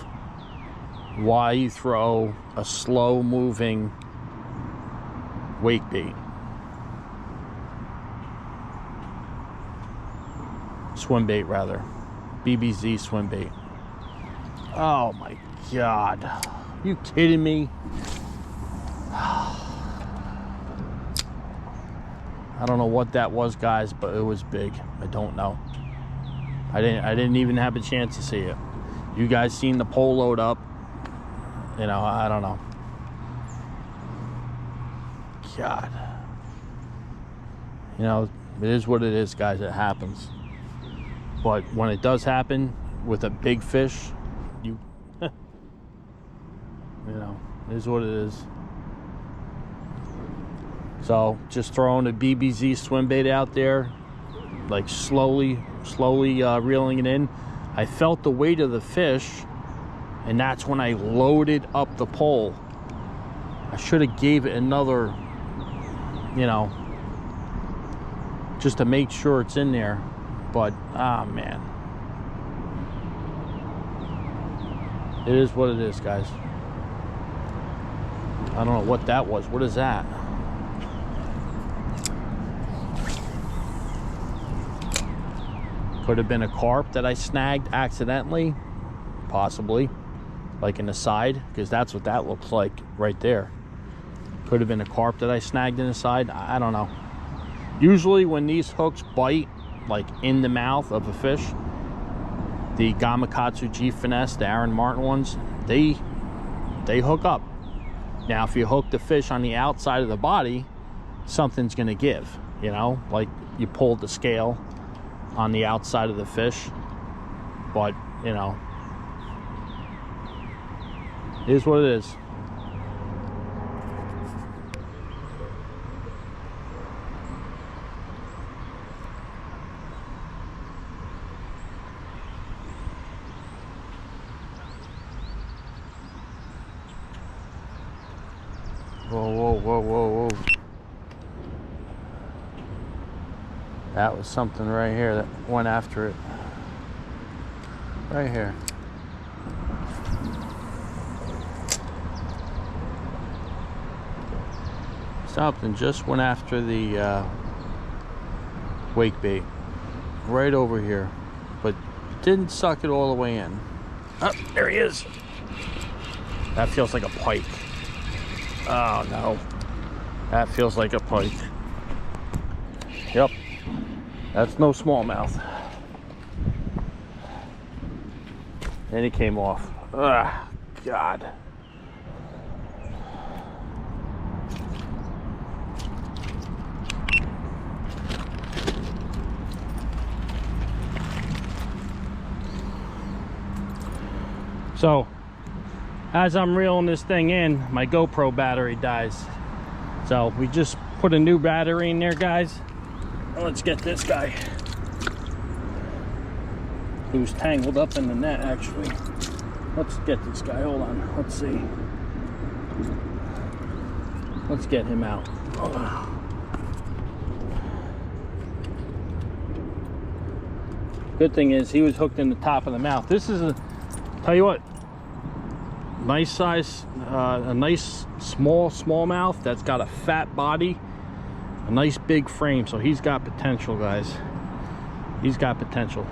why you throw a slow moving wake bait. Swim bait, rather. BBZ swim bait. Oh my God. You kidding me? I don't know what that was, guys, but it was big. I don't know. I didn't even have a chance to see it. You guys seen the pole load up? You know, I don't know. God. You know, it is what it is, guys. It happens. But when it does happen with a big fish, you know, it is what it is. So just throwing a BBZ swim bait out there, like slowly reeling it in. I felt the weight of the fish, and that's when I loaded up the pole. I should have gave it another, you know, just to make sure it's in there. But ah, man, it is what it is, guys. I don't know what that was. What is that? Could have been a carp that I snagged accidentally, possibly, like in the side, because that's what that looks like right there. Could have been a carp that I snagged in the side. I don't know. Usually when these hooks bite, like in the mouth of a fish, the Gamakatsu G Finesse, the Aaron Martin ones, they hook up. Now if you hook the fish on the outside of the body, something's gonna give, you know, like you pulled the scale on the outside of the fish. But you know, it is what it is. Whoa, whoa, whoa, whoa, whoa. That was something right here that went after it. Right here. Something just went after the wake bait. Right over here. But didn't suck it all the way in. Oh, there he is. That feels like a pike. Oh no, that feels like a pike. Yep, that's no smallmouth. And he came off. Ugh, God. So as I'm reeling this thing in, my GoPro battery dies. So we just put a new battery in there, guys. Let's get this guy. He was tangled up in the net, actually. Let's get this guy. Hold on. Let's see. Let's get him out. Good thing is he was hooked in the top of the mouth. This is a, tell you what, nice size, a nice smallmouth that's got a fat body, a nice big frame. So he's got potential, guys. He's got potential.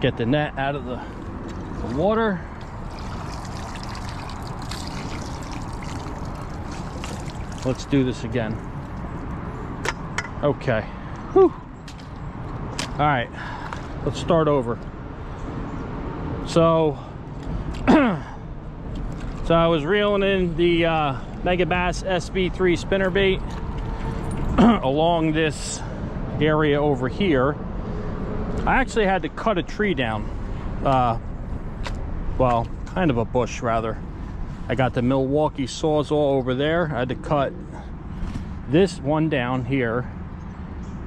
Get the net out of the water. Let's do this again. Okay. Whew. All right, let's start over. So I was reeling in the Megabass SB3 spinnerbait along this area over here. I actually had to cut a tree down. Well, kind of a bush, rather. I got the Milwaukee Sawzall over there. I had to cut this one down here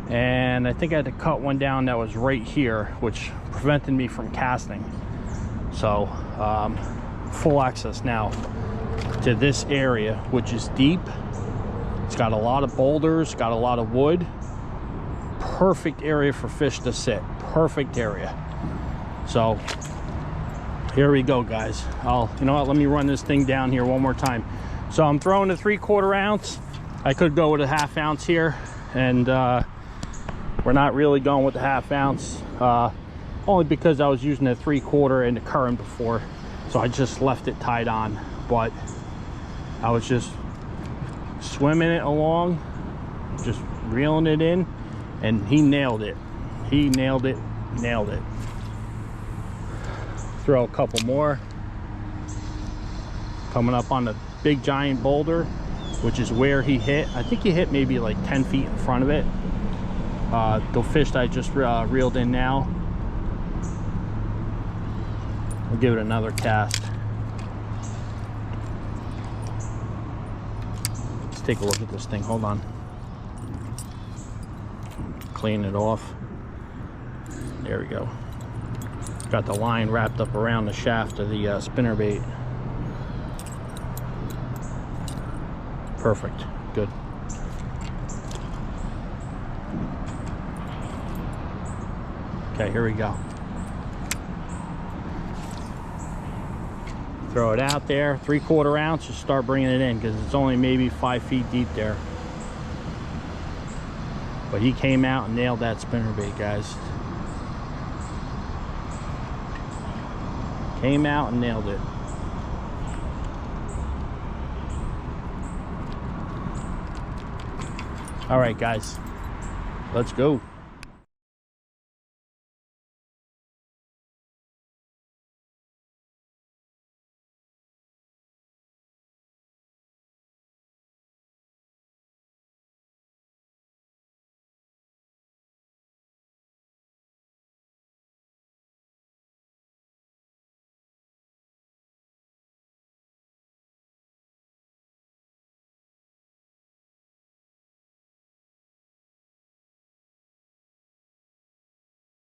and I think I had to cut one down that was right here, which prevented me from casting. So full access now to this area, which is deep. It's got a lot of boulders, got a lot of wood. Perfect area for fish to sit. Perfect area. So here we go, guys. You know what, let me run this thing down here one more time. So I'm throwing a 3/4 ounce. I could go with a 1/2 ounce here, and we're not really going with the 1/2 ounce, only because I was using a 3/4 in the current before, so I just left it tied on. But I was just swimming it along, just reeling it in, and he nailed it. He nailed it. Throw a couple more. Coming up on the big giant boulder, which is where he hit. I think he hit maybe like 10 feet in front of it. The fish that I just reeled in now. I'll give it another cast. Let's take a look at this thing. Hold on. Clean it off. There we go. Got the line wrapped up around the shaft of the spinnerbait. Perfect. Good. Okay, here we go. Throw it out there, 3/4 ounce, just start bringing it in, because it's only maybe 5 feet deep there. But he came out and nailed that spinnerbait, guys. Came out and nailed it. All right, guys, let's go.